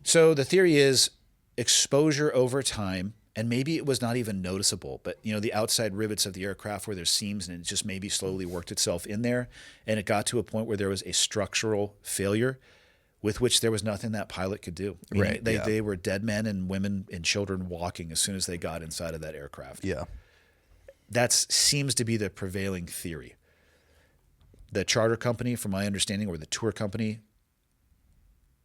So the theory is exposure over time, and maybe it was not even noticeable, but the outside rivets of the aircraft where there's seams, and it just maybe slowly worked itself in there, and it got to a point where there was a structural failure with which there was nothing that pilot could do. They were dead men and women and children walking as soon as they got inside of that aircraft. Yeah. That seems to be the prevailing theory. The charter company, from my understanding, or the tour company,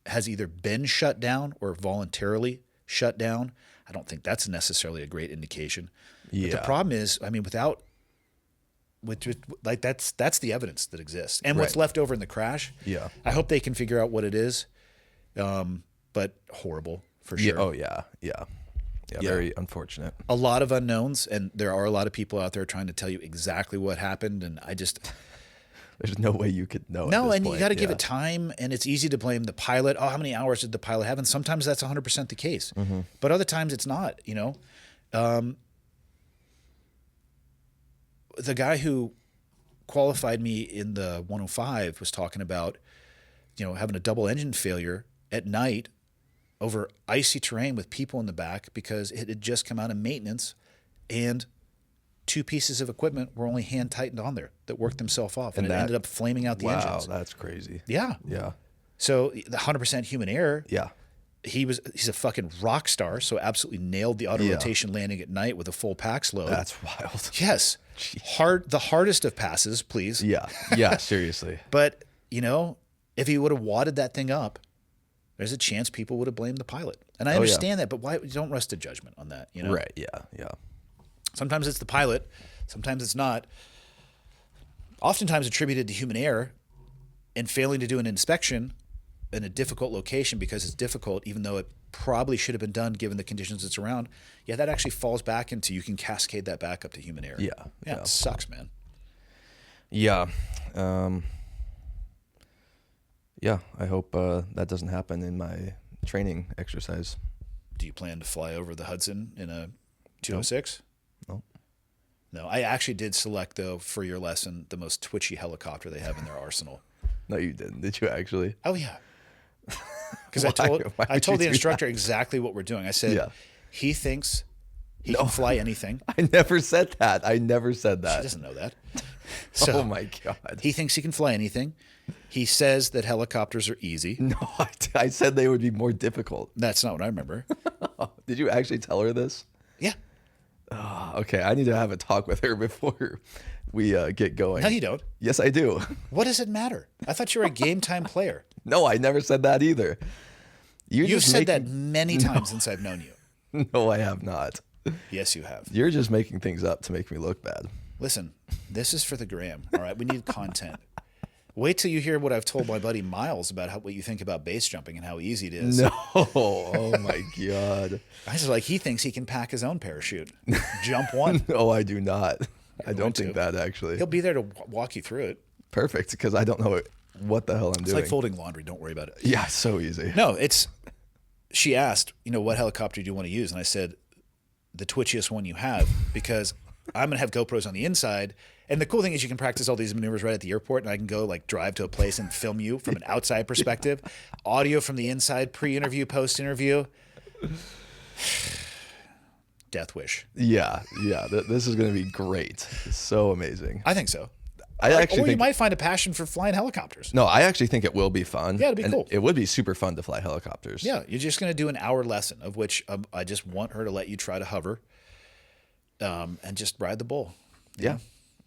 has either been shut down or voluntarily shut down. I don't think that's necessarily a great indication. Yeah. But the problem is, that's the evidence that exists, and what's left over in the crash. Yeah. I hope they can figure out what it is, but horrible for sure. Oh yeah, yeah. Yeah, very unfortunate. A lot of unknowns, and there are a lot of people out there trying to tell you exactly what happened, and there's no way you could know. No, at this and point. you got to give it time, and it's easy to blame the pilot. Oh, how many hours did the pilot have? And sometimes that's 100% the case, but other times it's not. The guy who qualified me in the 105 was talking about, having a double engine failure at night over icy terrain with people in the back because it had just come out of maintenance and 2 pieces of equipment were only hand tightened on there that worked themselves off, and it that- ended up flaming out the engines. Wow, that's crazy. Yeah. Yeah. So the 100% human error. Yeah. He's a fucking rock star, so absolutely nailed the auto Yeah. rotation landing at night with a full PAX load. That's wild. Yes. The hardest of passes, please. Yeah. Yeah, seriously. But, if he would have wadded that thing up, there's a chance people would have blamed the pilot. And I understand that, but why don't rest a judgment on that, Right, yeah, yeah. Sometimes it's the pilot, sometimes it's not. Oftentimes attributed to human error and failing to do an inspection in a difficult location because it's difficult, even though it probably should have been done given the conditions it's around. Yeah, that actually falls back into, you can cascade that back up to human error. Yeah. Yeah, it sucks, man. Yeah. Yeah, I hope that doesn't happen in my training exercise. Do you plan to fly over the Hudson in a 206? No. No, I actually did select, though, for your lesson, the most twitchy helicopter they have in their arsenal. No, you didn't. Did you actually? Oh, yeah. Because Why I would told you the do instructor exactly what we're doing. I said, Yeah. he thinks he can fly anything. I never said that. I never said He that. doesn't know that. So Oh my God. he thinks he can fly anything. He says that helicopters are easy. No, I said they would be more difficult. That's not what I remember. Did you actually tell her this? Yeah. Okay, I need to have a talk with her before we get going. No, you don't. Yes, I do. What does it matter? I thought you were a game time player. No, I never said that either. You've said that many times since I've known you. No, I have not. Yes, you have. You're just making things up to make me look bad. Listen, this is for the gram. All right, we need content. Wait till you hear what I've told my buddy Miles about what you think about base jumping and how easy it is. No. Oh my God. I was like, he thinks he can pack his own parachute. Jump one. No, I do not. I don't going think to. that actually. He'll be there to walk you through it. Perfect, because I don't know what the hell I'm It's doing. like folding laundry. Don't worry about it. Yeah, so easy. No, she asked, what helicopter do you want to use? And I said, the twitchiest one you have, because I'm going to have GoPros on the inside. And the cool thing is you can practice all these maneuvers right at the airport, and I can go drive to a place and film you from an outside perspective. Audio from the inside, pre-interview, post-interview. Death wish. Yeah. This is going to be great. It's so amazing. I think so. I actually Or you think might find a passion for flying helicopters. No, I actually think it will be fun. Yeah, it'd be and cool. It would be super fun to fly helicopters. Yeah, you're just going to do an hour lesson, of which I just want her to let you try to hover and just ride the bull. Yeah.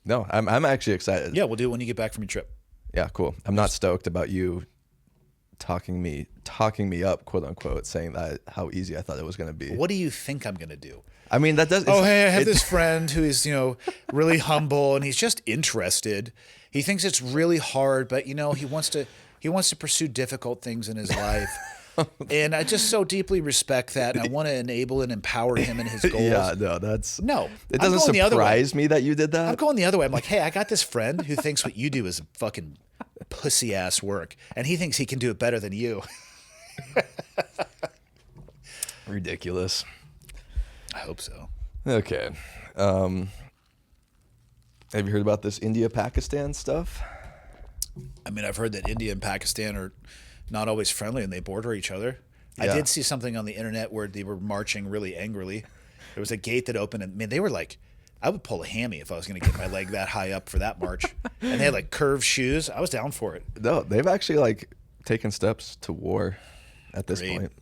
No, I'm actually excited. Yeah, we'll do it when you get back from your trip. Yeah, cool. I'm not stoked about you talking me up, quote unquote, saying that how easy I thought it was going to be. What do you think I'm going to do? I mean, that does. Oh, hey, I have this friend who is, really humble, and he's just interested. He thinks it's really hard, but he wants to pursue difficult things in his life. And I just so deeply respect that, and I want to enable and empower him in his goals. Yeah, no, that's No, It I'm doesn't going the other way. surprise me that you did that. I'm going the other way. I'm like, hey, I got this friend who thinks what you do is fucking pussy ass work, and he thinks he can do it better than you. Ridiculous. I hope so. Okay. Have you heard about this India-Pakistan stuff? I mean, I've heard that India and Pakistan are not always friendly and they border each other. I Yeah. did see something on the internet where they were marching really angrily. There was a gate that opened, and man, they were like, I would pull a hammy if I was going to get my leg that high up for that march. And they had curved shoes. I was down for it. No, they've actually taken steps to war at this Great. point.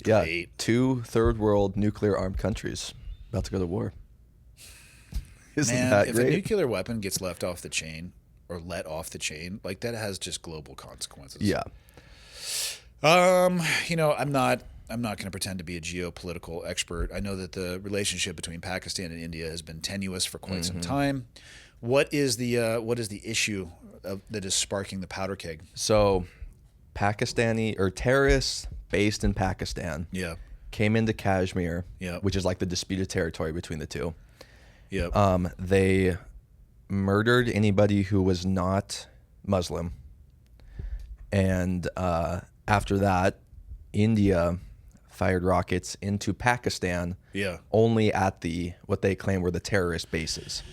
Yeah, Great. 2 third world nuclear armed countries about to go to war. Isn't Man, that if great? a nuclear weapon gets left off the chain or let off the chain, that has just global consequences. Yeah. I'm not going to pretend to be a geopolitical expert. I know that the relationship between Pakistan and India has been tenuous for quite some time. What is the issue that is sparking the powder keg? So, Pakistani or terrorists based in Pakistan Yeah. came into Kashmir, Yeah. which is the disputed territory between the two. Yeah. They murdered anybody who was not Muslim. And after that, India fired rockets into Pakistan Yeah. only at what they claim were the terrorist bases.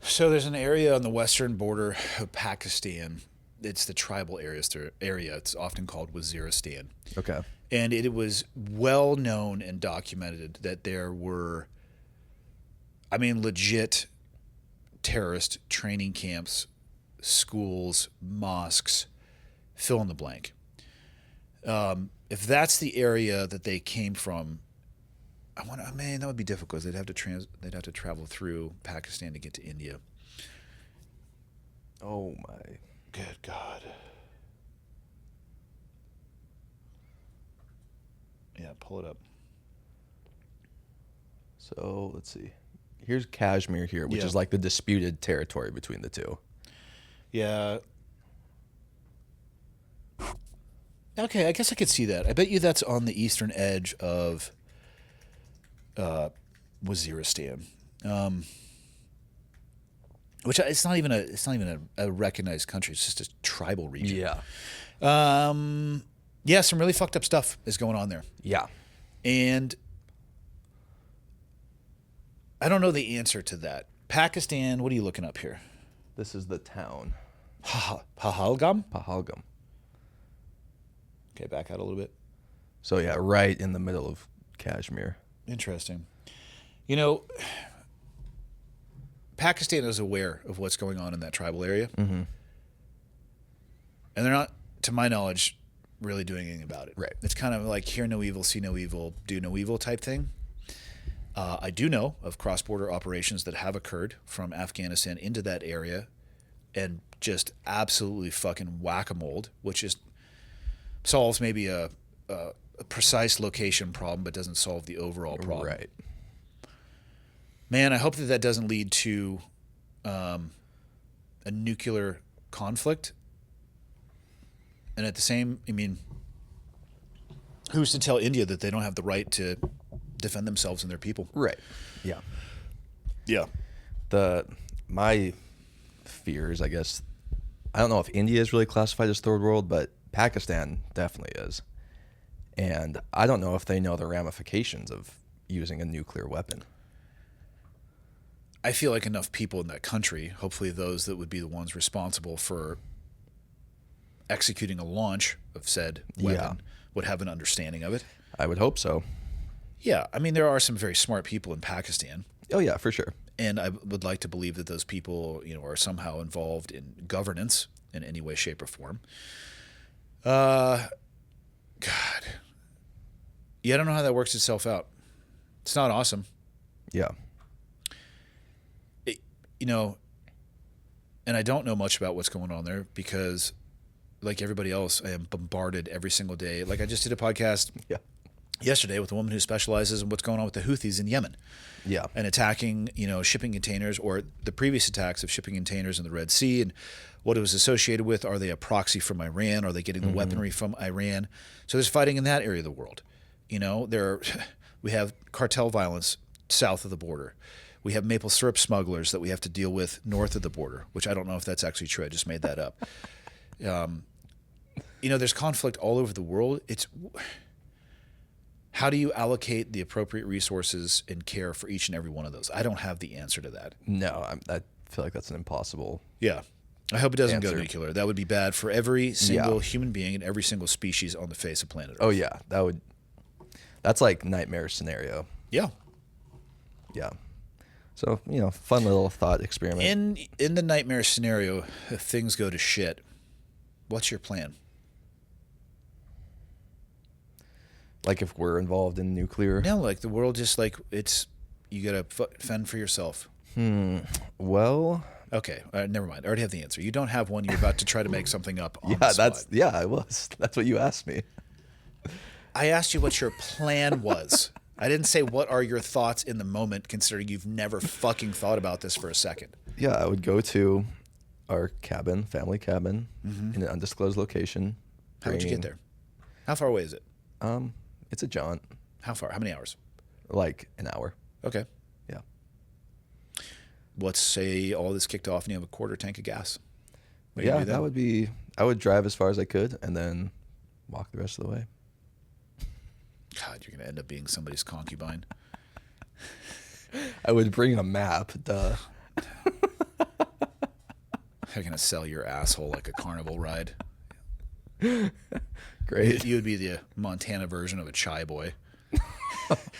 So there's an area on the western border of Pakistan. It's the tribal area. It's often called Waziristan. Okay. And it was well known and documented that there were I mean, legit terrorist training camps, schools, mosques, fill in the blank. If that's the area that they came from, man, that would be difficult. They'd have to travel through Pakistan to get to India. Oh my. Good God. Yeah, pull it up. So let's see. Here's Kashmir here, which is like the disputed territory between the two. Yeah. Okay, I guess I could see that. I bet you that's on the eastern edge of Waziristan, which it's not even a recognized country. It's just a tribal region. Yeah. Yeah, some really fucked up stuff is going on there, Yeah. and I don't know the answer to that. Pakistan. What are you looking up here? This is the town. Pahalgam. Pahalgam. Okay, back out a little bit. So yeah, right in the middle of Kashmir. Interesting. You know, Pakistan is aware of what's going on in that tribal area. Mm-hmm. And they're not, to my knowledge, really doing anything about it. Right. It's kind of like hear no evil, see no evil, do no evil type thing. I do know of cross-border operations that have occurred from Afghanistan into that area and just absolutely fucking whack-a-mole, which is solves maybe a precise location problem but doesn't solve the overall problem. Right. Man, I hope that doesn't lead to a nuclear conflict. And at the same, I mean, who's to tell India that they don't have the right to defend themselves and their people? Right. Yeah. Yeah. My fears, I guess, I don't know if India is really classified as third world, but Pakistan definitely is. And I don't know if they know the ramifications of using a nuclear weapon. I feel like enough people in that country, hopefully those that would be the ones responsible for executing a launch of said weapon, would have an understanding of it. I would hope so. Yeah. I mean, there are some very smart people in Pakistan. Oh, yeah, for sure. And I would like to believe that those people, are somehow involved in governance in any way, shape, or form. God. Yeah, I don't know how that works itself out. It's not awesome. Yeah. And I don't know much about what's going on there because, like everybody else, I am bombarded every single day. Like I just did a podcast yesterday with a woman who specializes in what's going on with the Houthis in Yemen. Yeah. And attacking, shipping containers, or the previous attacks of shipping containers in the Red Sea and what it was associated with. Are they a proxy from Iran? Are they getting the weaponry from Iran? So there's fighting in that area of the world. We have cartel violence south of the border. We have maple syrup smugglers that we have to deal with north of the border, which I don't know if that's actually true. I just made that up. There's conflict all over the world. It's how do you allocate the appropriate resources and care for each and every one of those? I don't have the answer to that. No, I feel like that's an impossible. Yeah. I hope it doesn't go answer. nuclear. That would be bad for every single human being and every single species on the face of planet Earth. Oh, yeah. That's like nightmare scenario. Yeah. Yeah. So, fun little thought experiment. In the nightmare scenario, if things go to shit, what's your plan? Like if we're involved in nuclear? No, like the world just like you got to fend for yourself. Well. Okay, never mind. I already have the answer. You don't have one. You're about to try to make something up on the spot. I was. That's what you asked me. I asked you what your plan was. I didn't say what are your thoughts in the moment, considering you've never fucking thought about this for a second. Yeah, I would go to our cabin, family cabin, in an undisclosed location. How would you get there? How far away is it? It's a jaunt. How far? How many hours? Like an hour. Okay. Yeah. Let's say all this kicked off and you have a quarter tank of gas. Yeah, that would be. I would drive as far as I could and then walk the rest of the way. God, you're gonna end up being somebody's concubine. I would bring a map. Duh. They're gonna sell your asshole like a carnival ride. Great. You would be the Montana version of a chai boy.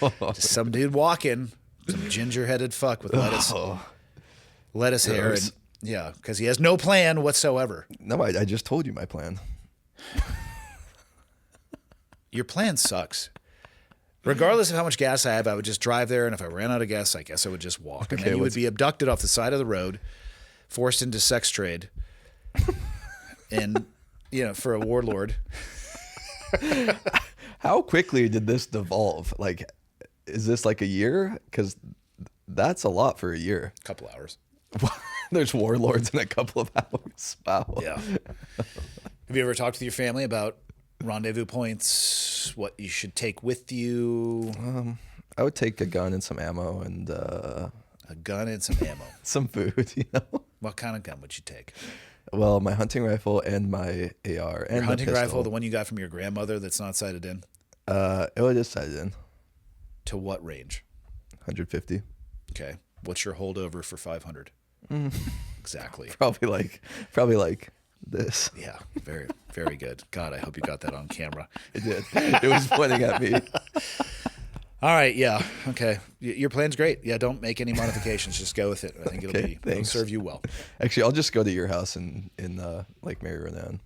Just some dude walking, Some ginger-headed fuck with lettuce hair. Gross. And, yeah, because he has no plan whatsoever. No, I just told you my plan. Your plan sucks. Regardless of how much gas I have, I would just drive there, and if I ran out of gas, I guess I would just walk. And Okay, then you would be abducted off the side of the road, forced into sex trade, and, for a warlord. How quickly did this devolve? Like, is this like a year? Because that's a lot for a year. A couple hours. There's warlords in a couple of hours. Wow. Yeah. Have you ever talked with your family about rendezvous points, what you should take with you? I would take a gun and some ammo and A gun and some ammo. some food, What kind of gun would you take? Well, my hunting rifle and my AR and Your hunting my pistol. rifle, the one you got from your grandmother that's not sighted in? It was just sighted in. To what range? 150. Okay. What's your holdover for 500? Exactly. Probably like this. Yeah. Very, very good. God, I hope you got that on camera. It did. It was pointing at me. All right. Yeah. Okay. Your plan's great. Yeah. Don't make any modifications. Just go with it. I think it'll Thanks. serve you well. Actually, I'll just go to your house in Lake Mary Renan.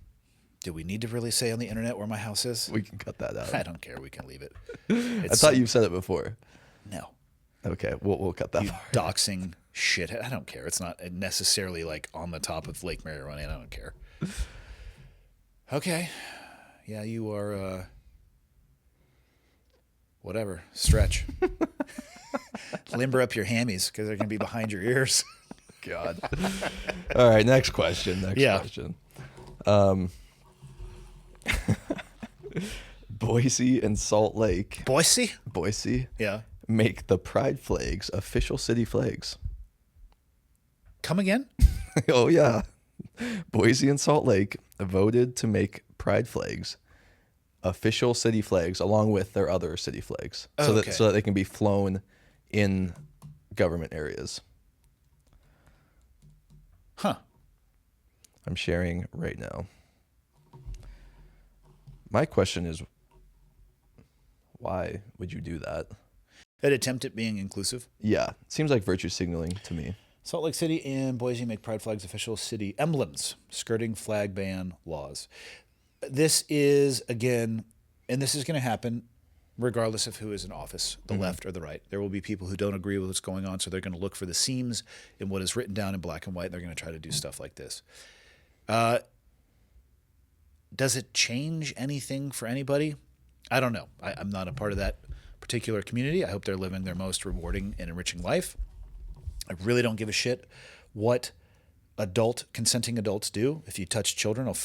Do we need to really say on the internet where my house is? We can cut that out. I don't care. We can leave it. I thought you said it before. No. Okay, we'll cut that You part. doxing shit. I don't care. It's not necessarily like on the top of Lake Mary Renan. I don't care. Okay. Yeah, you are, whatever. Stretch. Limber up your hammies because they're going to be behind your ears. God. All right, next question. Yeah. Question. Boise and Salt Lake. Boise Yeah. make the pride flags official city flags. Come again? Oh yeah. Boise and Salt Lake voted to make pride flags official city flags along with their other city flags so that they can be flown in government areas. Huh. I'm sharing right now. My question is, why would you do that? An attempt at being inclusive. Yeah, seems like virtue signaling to me. Salt Lake City and Boise make pride flags official city emblems, skirting flag ban laws. This is, again, and this is going to happen regardless of who is in office, the left or the right. There will be people who don't agree with what's going on, so they're going to look for the seams in what is written down in black and white, and they're going to try to do stuff like this. Does it change anything for anybody? I don't know. I'm not a part of that particular community. I hope they're living their most rewarding and enriching life. I really don't give a shit what consenting adults do. If you touch children, I'll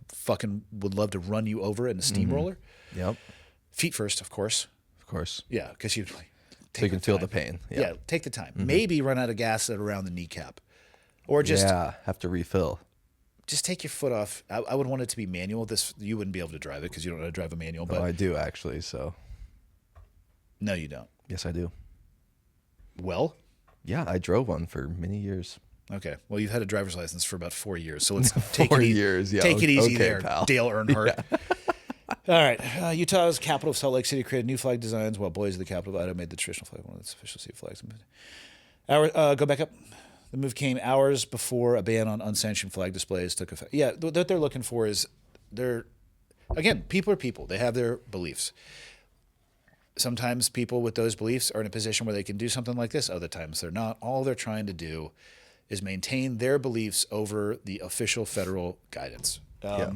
fucking would love to run you over in a steamroller. Yep. Feet first, of course. Of course. Yeah, because you So you can feel the pain. Yeah, take the time. Maybe run out of gas at around the kneecap. Or just have to refill. just take your foot off. I would want it to be manual. You wouldn't be able to drive it because you don't know how to drive a manual. But Oh, I do actually, so. no, you don't. Yes, I do. Well, Yeah, I drove one for many years. okay. Well, you've had a driver's license for about 4 years, so let's take 4 it easy. years, yeah. Take it easy Okay, there, pal. Dale Earnhart. All right. Utah's capital of Salt Lake City created new flag designs, while Boise, the capital of Idaho, made the traditional flag one of its official city flags. Go back up. The move came hours before a ban on unsanctioned flag displays took effect. Yeah, what they're looking for is again, people are people. They have their beliefs. Sometimes people with those beliefs are in a position where they can do something like this. Other times they're not. All they're trying to do is maintain their beliefs over the official federal guidance. I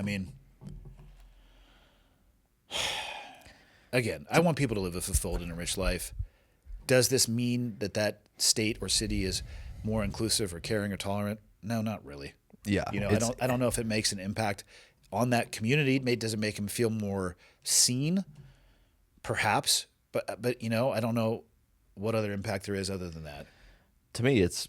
mean, again, I want people to live a fulfilled and enriched life. Does this mean that state or city is more inclusive or caring or tolerant? No, not really. Yeah. I don't know if it makes an impact on that community. Does it make them feel more seen? Perhaps, but I don't know what other impact there is other than that. To me, it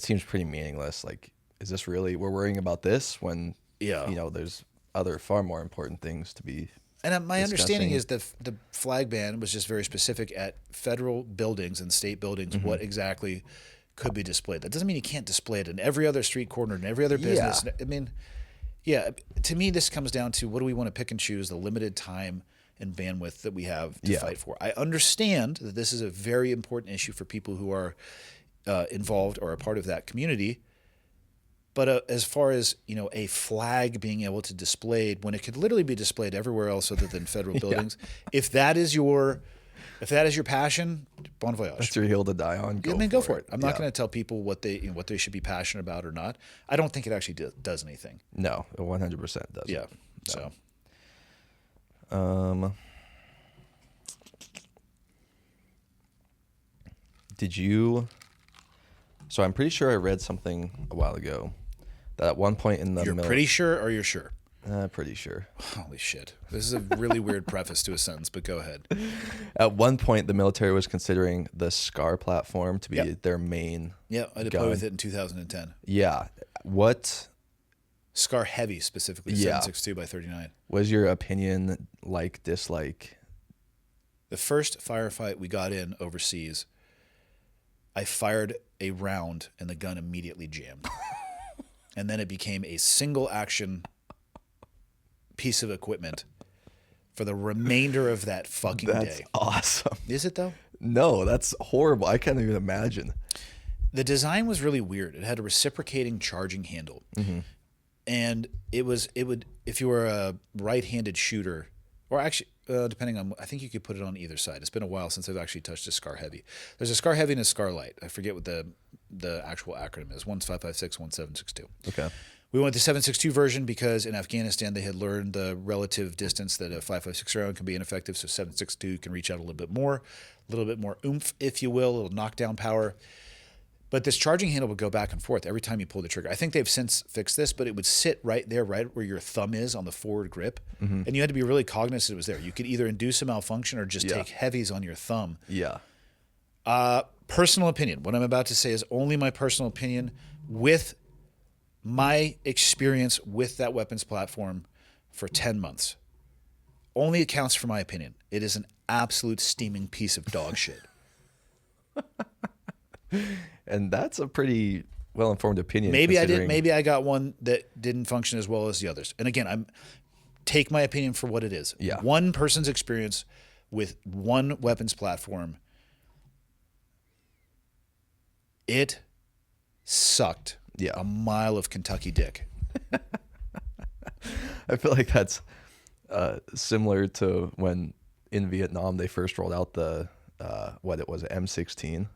seems pretty meaningless. Like, is this really, we're worrying about this when, there's other far more important things to be And my understanding discussing. is the flag ban was just very specific at federal buildings and state buildings, what exactly could be displayed. That doesn't mean you can't display it in every other street corner and every other business. Yeah. I mean, yeah, to me, this comes down to what do we want to pick and choose the limited time and bandwidth that we have to Yeah. fight for. I understand that this is a very important issue for people who are involved or a part of that community. But as far as, a flag being able to display when it could literally be displayed everywhere else other than federal buildings, if that is your passion, bon voyage. That's your hill to die on. Go for it. I'm not going to tell people what they should be passionate about or not. I don't think it actually does anything. No, it 100% does. Yeah. So. Did you? So I'm pretty sure I read something a while ago that at one point in the You're pretty sure, or you're sure? Pretty sure. Holy shit! This is a really weird preface to a sentence, but go ahead. At one point, the military was considering the SCAR platform to be their main. Yeah, I deployed with it in 2010. Yeah. What? SCAR Heavy specifically, 7.62 by 39. Was your opinion dislike? The first firefight we got in overseas, I fired a round and the gun immediately jammed. And then it became a single action piece of equipment for the remainder of that fucking day. That's awesome. Is it though? No, that's horrible. I can't even imagine. The design was really weird. It had a reciprocating charging handle. Mm-hmm. And it would, if you were a right-handed shooter, or actually, depending on, I think you could put it on either side. It's been a while since I've actually touched a SCAR Heavy. There's a SCAR Heavy and a SCAR Light. I forget what the actual acronym is. One's 5.56, one's 7.62. Okay. We went with the 7.62 version because in Afghanistan they had learned the relative distance that a 5.56 round can be ineffective, so 7.62 can reach out a little bit more oomph, if you will, a little knockdown power. But this charging handle would go back and forth every time you pulled the trigger. I think they've since fixed this, but it would sit right there, right where your thumb is on the forward grip. Mm-hmm. And you had to be really cognizant it was there. You could either induce a malfunction or just take heavies on your thumb. Yeah. Personal opinion. What I'm about to say is only my personal opinion with my experience with that weapons platform for 10 months. Only accounts for my opinion. It is an absolute steaming piece of dog shit. And that's a pretty well-informed opinion. Maybe I did. Maybe I got one that didn't function as well as the others. And again, take my opinion for what it is. Yeah. One person's experience with one weapons platform. It sucked. Yeah. A mile of Kentucky dick. I feel like that's similar to when in Vietnam they first rolled out the M16.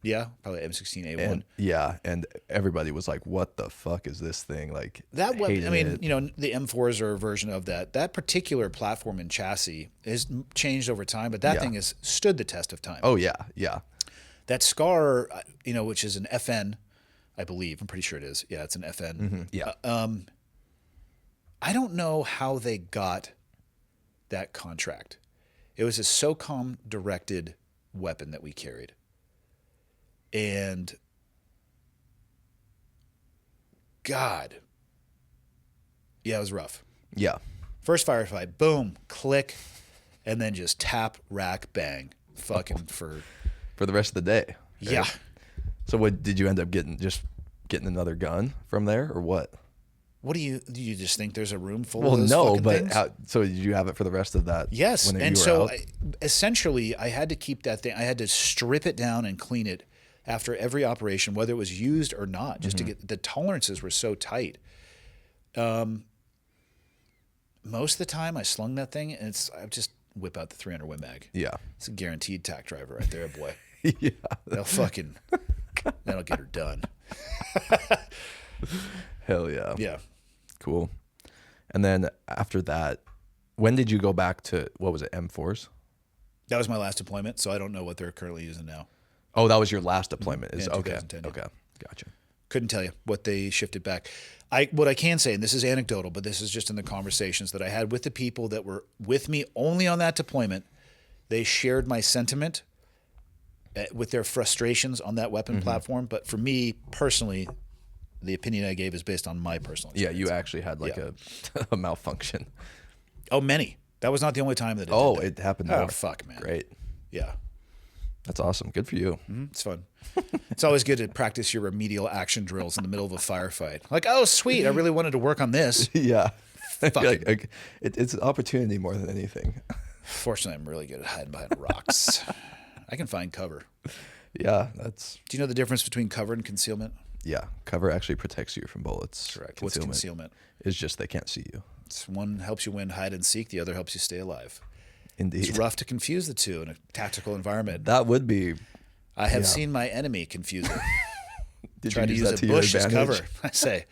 Yeah, probably M16A1. And everybody was like, "What the fuck is this thing?" Like that weapon. I mean, it. The M4s are a version of that. That particular platform and chassis has changed over time, but that thing has stood the test of time. Oh yeah, yeah. That SCAR, which is an FN, I believe. I'm pretty sure it is. Yeah, it's an FN. Mm-hmm. Yeah. I don't know how they got that contract. It was a SOCOM directed weapon that we carried. And God, yeah, it was rough. Yeah. First firefight, boom, click, and then just tap, rack, bang, fucking for the rest of the day. Right? Yeah. So what did you end up getting? Just getting another gun from there, or what? What do you just think there's a room full Well, of those no, fucking but things? So did you have it for the rest of that? Yes, when and you were so out? essentially I had to keep that thing. I had to strip it down and clean it after every operation, whether it was used or not, just to get the tolerances were so tight. Most of the time I slung that thing and I just whip out the 300 Win Mag. Yeah. It's a guaranteed tack driver right there, boy. Yeah. That'll get her done. Hell yeah. Yeah. Cool. And then after that, when did you go back to, what was it, M4s? That was my last deployment, so I don't know what they're currently using now. Oh, that was your last deployment. Yeah, Okay. 2010, yeah. Okay. Gotcha. Couldn't tell you what they shifted back. What I can say, and this is anecdotal, but this is just in the conversations that I had with the people that were with me only on that deployment, they shared my sentiment with their frustrations on that weapon platform. But for me personally, the opinion I gave is based on my personal experience. Yeah, you actually had a malfunction. Oh, many. That was not the only time that it did that. It happened Oh, more. fuck, man. Great. Yeah. That's awesome. Good for you. It's fun. It's always good to practice your remedial action drills in the middle of a firefight. Like, oh, sweet. I really wanted to work on this. Yeah. Like, it's an opportunity more than anything. Fortunately, I'm really good at hiding behind rocks. I can find cover. Yeah, that's. Do you know the difference between cover and concealment? Yeah, cover actually protects you from bullets. Correct. What's concealment? It's just they can't see you. One helps you win hide and seek. The other helps you stay alive. Indeed. It's rough to confuse the two in a tactical environment. That would be. I have seen my enemy confuse it. Did Try you to use use that a to your bush as advantage? cover. I say,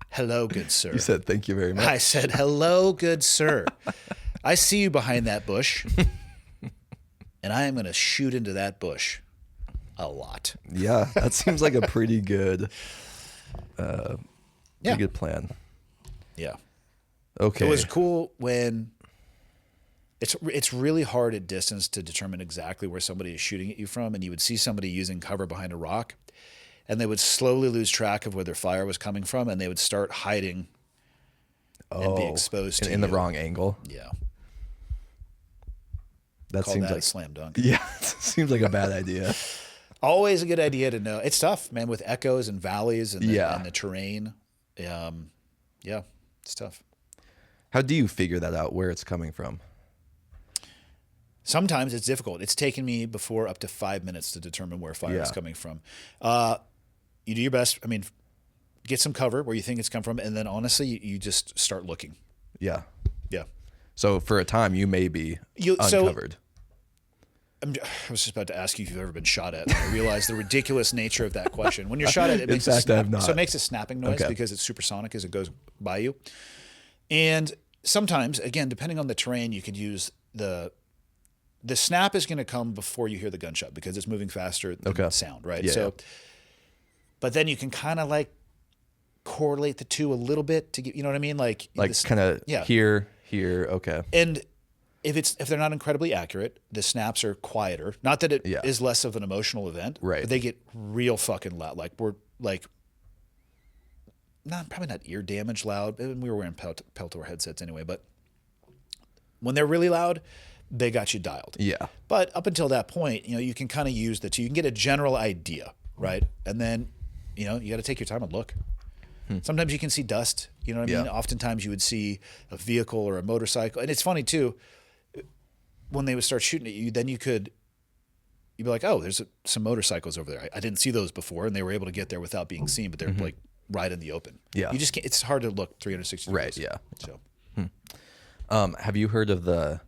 hello, good sir. You said thank you very much. I said, hello, good sir. I see you behind that bush, and I am going to shoot into that bush a lot. Yeah, that seems like a pretty good, good plan. Yeah. Okay. It was cool when it's really hard at distance to determine exactly where somebody is shooting at you from, and you would see somebody using cover behind a rock, and they would slowly lose track of where their fire was coming from, and they would start hiding and be exposed to in the you. wrong angle. Yeah. That Call seems that like a slam dunk. Yeah, seems like a bad idea. Always a good idea to know. It's tough, man, with echoes and valleys and and the terrain. Yeah, it's tough. How do you figure that out, where it's coming from? Sometimes it's difficult. It's taken me before up to 5 minutes to determine where fire is coming from. You do your best. I mean, get some cover where you think it's come from, and then honestly, you just start looking. Yeah. Yeah. So for a time, you may be uncovered. I was just about to ask you if you've ever been shot at. I realized the ridiculous nature of that question. When you're shot at, it makes I have not. So it makes a snapping noise because it's supersonic as it goes by you. And sometimes, again, depending on the terrain, you could use the snap is going to come before you hear the gunshot because it's moving faster than sound, right? Yeah. So, but then you can kind of like correlate the two a little bit to get, you know what I mean? Like kind of here. Okay. And if they're not incredibly accurate, the snaps are quieter. Not that it is less of an emotional event, right? But they get real fucking loud. Like we're like, probably not ear damage loud. We were wearing Peltor headsets anyway, but when they're really loud, they got you dialed. Yeah. But up until that point, you can kind of use the two. You can get a general idea, right? And then, you got to take your time and look. Sometimes you can see dust. You know what I mean? Oftentimes you would see a vehicle or a motorcycle. And it's funny too, when they would start shooting at you, then you'd be like, oh, there's some motorcycles over there. I didn't see those before. And they were able to get there without being seen, but they're like right in the open. Yeah. You just can't, it's hard to look 360 degrees. Right. Yeah. So, have you heard of this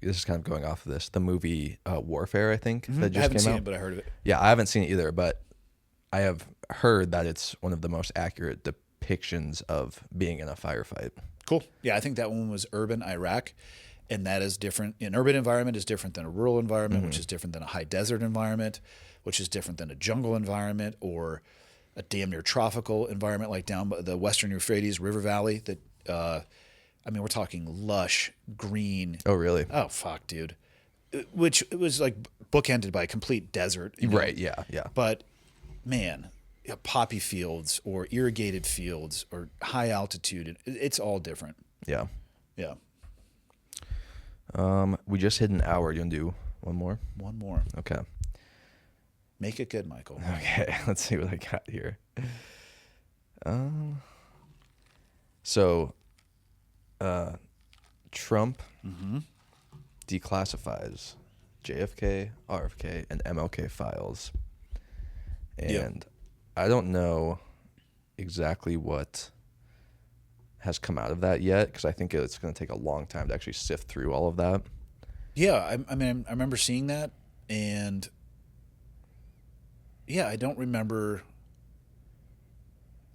is kind of going off of this, the movie Warfare, I think, that just I haven't came seen out? it, but I heard of it. Yeah, I haven't seen it either, but I have heard that it's one of the most accurate depictions of being in a firefight. Cool. Yeah, I think that one was urban Iraq, and that is different. An urban environment is different than a rural environment, which is different than a high desert environment, which is different than a jungle environment or a damn near tropical environment like down by the Western Euphrates River Valley. That we're talking lush green. Oh, really? Oh, fuck, dude. Which it was like bookended by a complete desert. Right. Yeah. Yeah. But man, poppy fields or irrigated fields or high altitude, it's all different. Yeah. Yeah. We just hit an hour. You want to do one more? One more. Okay. Make it good, Michael. Okay. Let's see what I got here. So, Trump declassifies JFK, RFK, and MLK files. And I don't know exactly what has come out of that yet, because I think it's going to take a long time to actually sift through all of that. Yeah, I remember seeing that, and I don't remember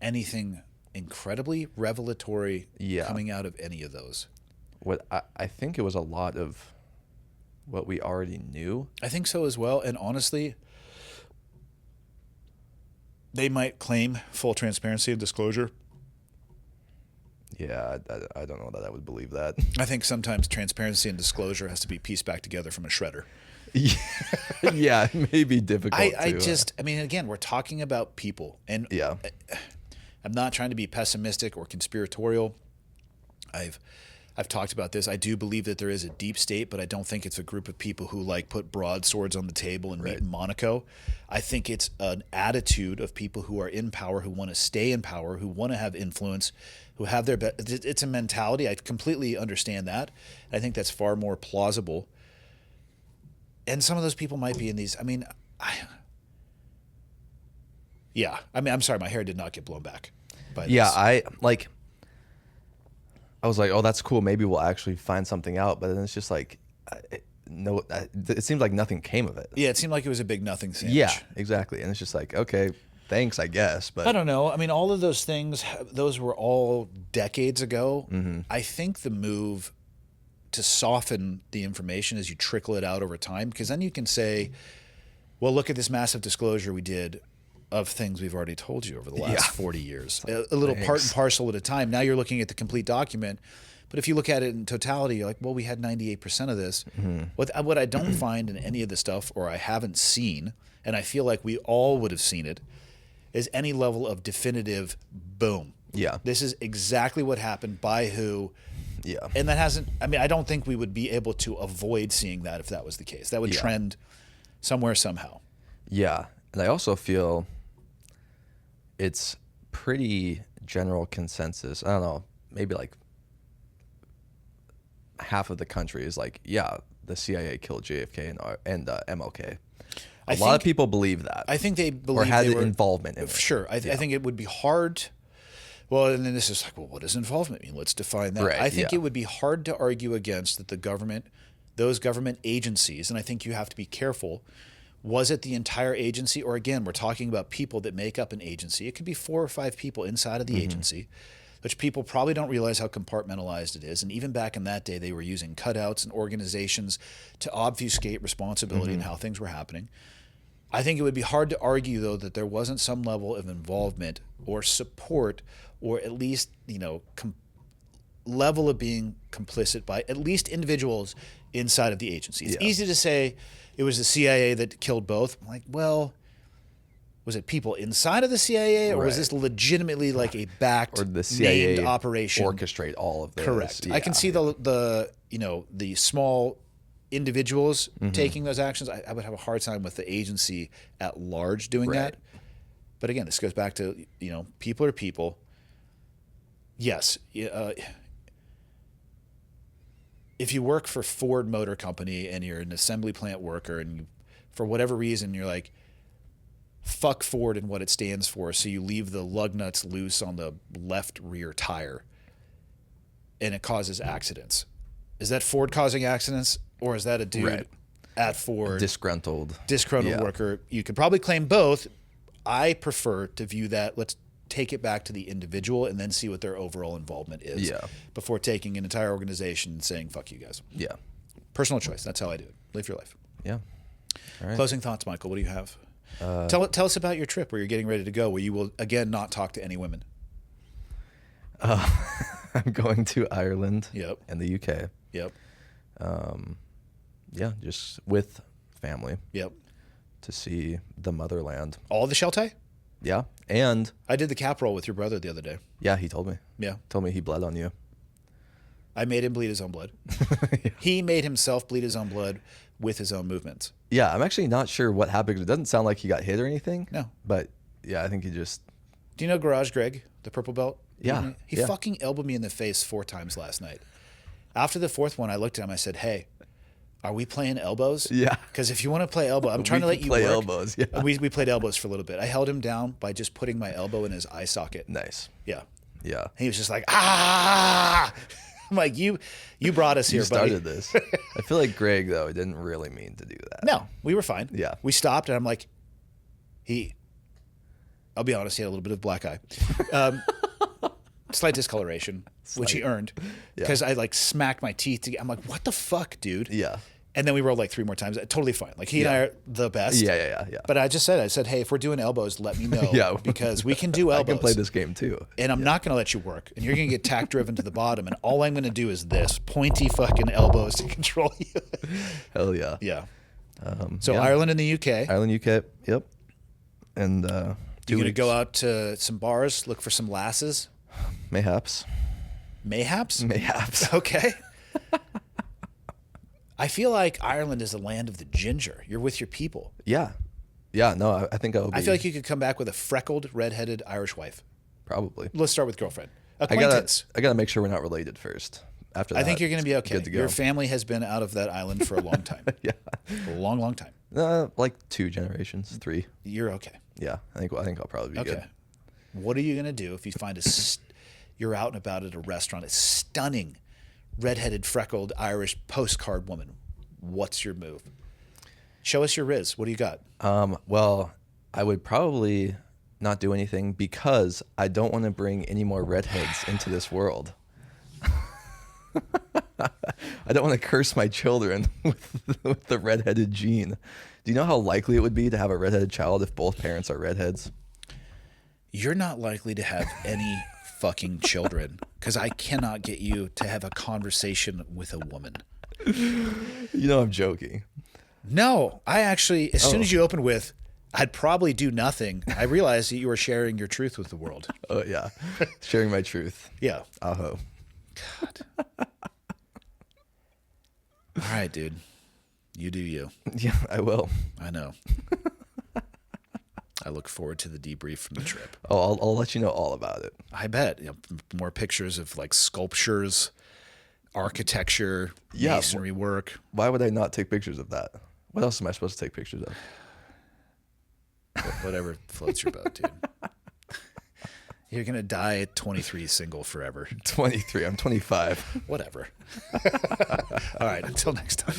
anything incredibly revelatory coming out of any of those. What I think it was a lot of what we already knew. I think so as well, and honestly, they might claim full transparency and disclosure. Yeah, I don't know that I would believe that. I think sometimes transparency and disclosure has to be pieced back together from a shredder. Yeah, it may be difficult. Again, we're talking about people, and I'm not trying to be pessimistic or conspiratorial. I've I've talked about this. I do believe that there is a deep state, but I don't think it's a group of people who like put broadswords on the table and meet in Monaco. I think it's an attitude of people who are in power, who want to stay in power, who want to have influence, who have their it's a mentality. I completely understand that. I think that's far more plausible. And some of those people might be in these. I mean, I'm sorry, my hair did not get blown back. By this. I was like, oh, that's cool. Maybe we'll actually find something out. But then it's just like, it seems like nothing came of it. Yeah, it seemed like it was a big nothing sandwich. Yeah, exactly. And it's just like, okay, thanks, I guess. But I don't know. I mean, all of those things, those were all decades ago. Mm-hmm. I think the move to soften the information as you trickle it out over time, because then you can say, well, look at this massive disclosure we did of things we've already told you over the last 40 years. A little part and parcel at a time. Now you're looking at the complete document. But if you look at it in totality, you're like, well, we had 98% of this. Mm-hmm. What I don't find in any of the stuff, or I haven't seen, and I feel like we all would have seen it, is any level of definitive boom. Yeah. This is exactly what happened by who. Yeah. And that hasn't, I mean, I don't think we would be able to avoid seeing that if that was the case. That would trend somewhere, somehow. Yeah. And I also feel it's pretty general consensus. I don't know, maybe like half of the country is like, yeah, the CIA killed JFK and MLK. A lot of people believe that. I think they believe or had they were, involvement in it. Sure. I think it would be hard. Well, and then this is like, well, what does involvement mean? Let's define that. Right, I think it would be hard to argue against that the government, those government agencies, and I think you have to be careful. Was it the entire agency? Or again, we're talking about people that make up an agency. It could be 4 or 5 people inside of the agency, which people probably don't realize how compartmentalized it is. And even back in that day, they were using cutouts and organizations to obfuscate responsibility and how things were happening. I think it would be hard to argue, though, that there wasn't some level of involvement or support, or at least, level of being complicit by at least individuals inside of the agency. It's easy to say it was the CIA that killed both. I'm like, well, was it people inside of the CIA, or was this legitimately like a backed, or the CIA named operation? Orchestrate all of this. Correct. Yeah. I can see the small individuals taking those actions. I would have a hard time with the agency at large doing that. But again, this goes back to, people are people. Yes. If you work for Ford Motor Company and you're an assembly plant worker, and you, for whatever reason, you're like, fuck Ford and what it stands for, so you leave the lug nuts loose on the left rear tire and it causes accidents. Is that Ford causing accidents, or is that a dude at Ford, disgruntled worker? You could probably claim both. I prefer to view that, let's take it back to the individual and then see what their overall involvement is before taking an entire organization and saying, fuck you guys. Yeah. Personal choice. That's how I do it. Live your life. Yeah. All right. Closing thoughts, Michael. What do you have? Tell us about your trip where you're getting ready to go, where you will, again, not talk to any women. I'm going to Ireland and the UK. Yep. Yeah, just with family. Yep. To see the motherland. All the Sheltie? Yeah. And I did the cap roll with your brother the other day. Yeah, he told me. Yeah. Told me he bled on you. I made him bleed his own blood. He made himself bleed his own blood with his own movements. Yeah, I'm actually not sure what happened. It doesn't sound like he got hit or anything. No. But yeah, I think he just... Do you know Garage Greg, the purple belt? Yeah. He fucking elbowed me in the face 4 times last night. After the 4th one, I looked at him, I said, hey, are we playing elbows? Yeah. Because if you want to play elbow, I'm trying to let you play work. elbows. Yeah. We played elbows for a little bit. I held him down by just putting my elbow in his eye socket. Nice. Yeah. Yeah. He was just like, ah! I'm like, you brought us here, you started this. I feel like Greg, though, didn't really mean to do that. No, we were fine. Yeah. We stopped, and I'm like, I'll be honest, he had a little bit of black eye. Slight discoloration, which he earned, because I like smacked my teeth together. I'm like, what the fuck, dude? Yeah. And then we rolled like 3 more times. Totally fine. Like, he and I are the best. Yeah. But I said, hey, if we're doing elbows, let me know. Because we can do elbows. I can play this game too. And I'm not going to let you work. And you're going to get tack driven to the bottom. And all I'm going to do is this pointy fucking elbows to control you. Hell yeah. Yeah. Ireland and the UK. Ireland, UK. Yep. And you're going to go out to some bars, look for some lasses? Mayhaps. Mayhaps? Mayhaps. Okay. I feel like Ireland is the land of the ginger. You're with your people. Yeah. Yeah, no, I think I'll be. I feel like you could come back with a freckled, redheaded Irish wife. Probably. Let's start with girlfriend. I Acquaintance. gotta make sure we're not related first. After that, I think you're going to be okay. good to go. Your family has been out of that island for a long time. Yeah. A long, long time. Like 2 generations, 3. You're okay. Yeah, I think I'll probably be Okay. good. What are you going to do if you find you're out and about at a restaurant, a stunning, redheaded, freckled Irish postcard woman? What's your move? Show us your riz. What do you got? Well, I would probably not do anything because I don't want to bring any more redheads into this world. I don't want to curse my children with the redheaded gene. Do you know how likely it would be to have a redheaded child if both parents are redheads? You're not likely to have any fucking children because I cannot get you to have a conversation with a woman. You know I'm joking. No, I actually, as soon as you opened with, I'd probably do nothing, I realized that you were sharing your truth with the world. Oh, yeah. Sharing my truth. Yeah. Aho. God. All right, dude. You do you. Yeah, I will. I know. I look forward to the debrief from the trip. Oh, I'll let you know all about it. I bet. More pictures of like sculptures, architecture, masonry work. Why would I not take pictures of that? What else am I supposed to take pictures of? Whatever floats your boat, dude. You're going to die at 23 single forever. 23. I'm 25. Whatever. All right. Until next time.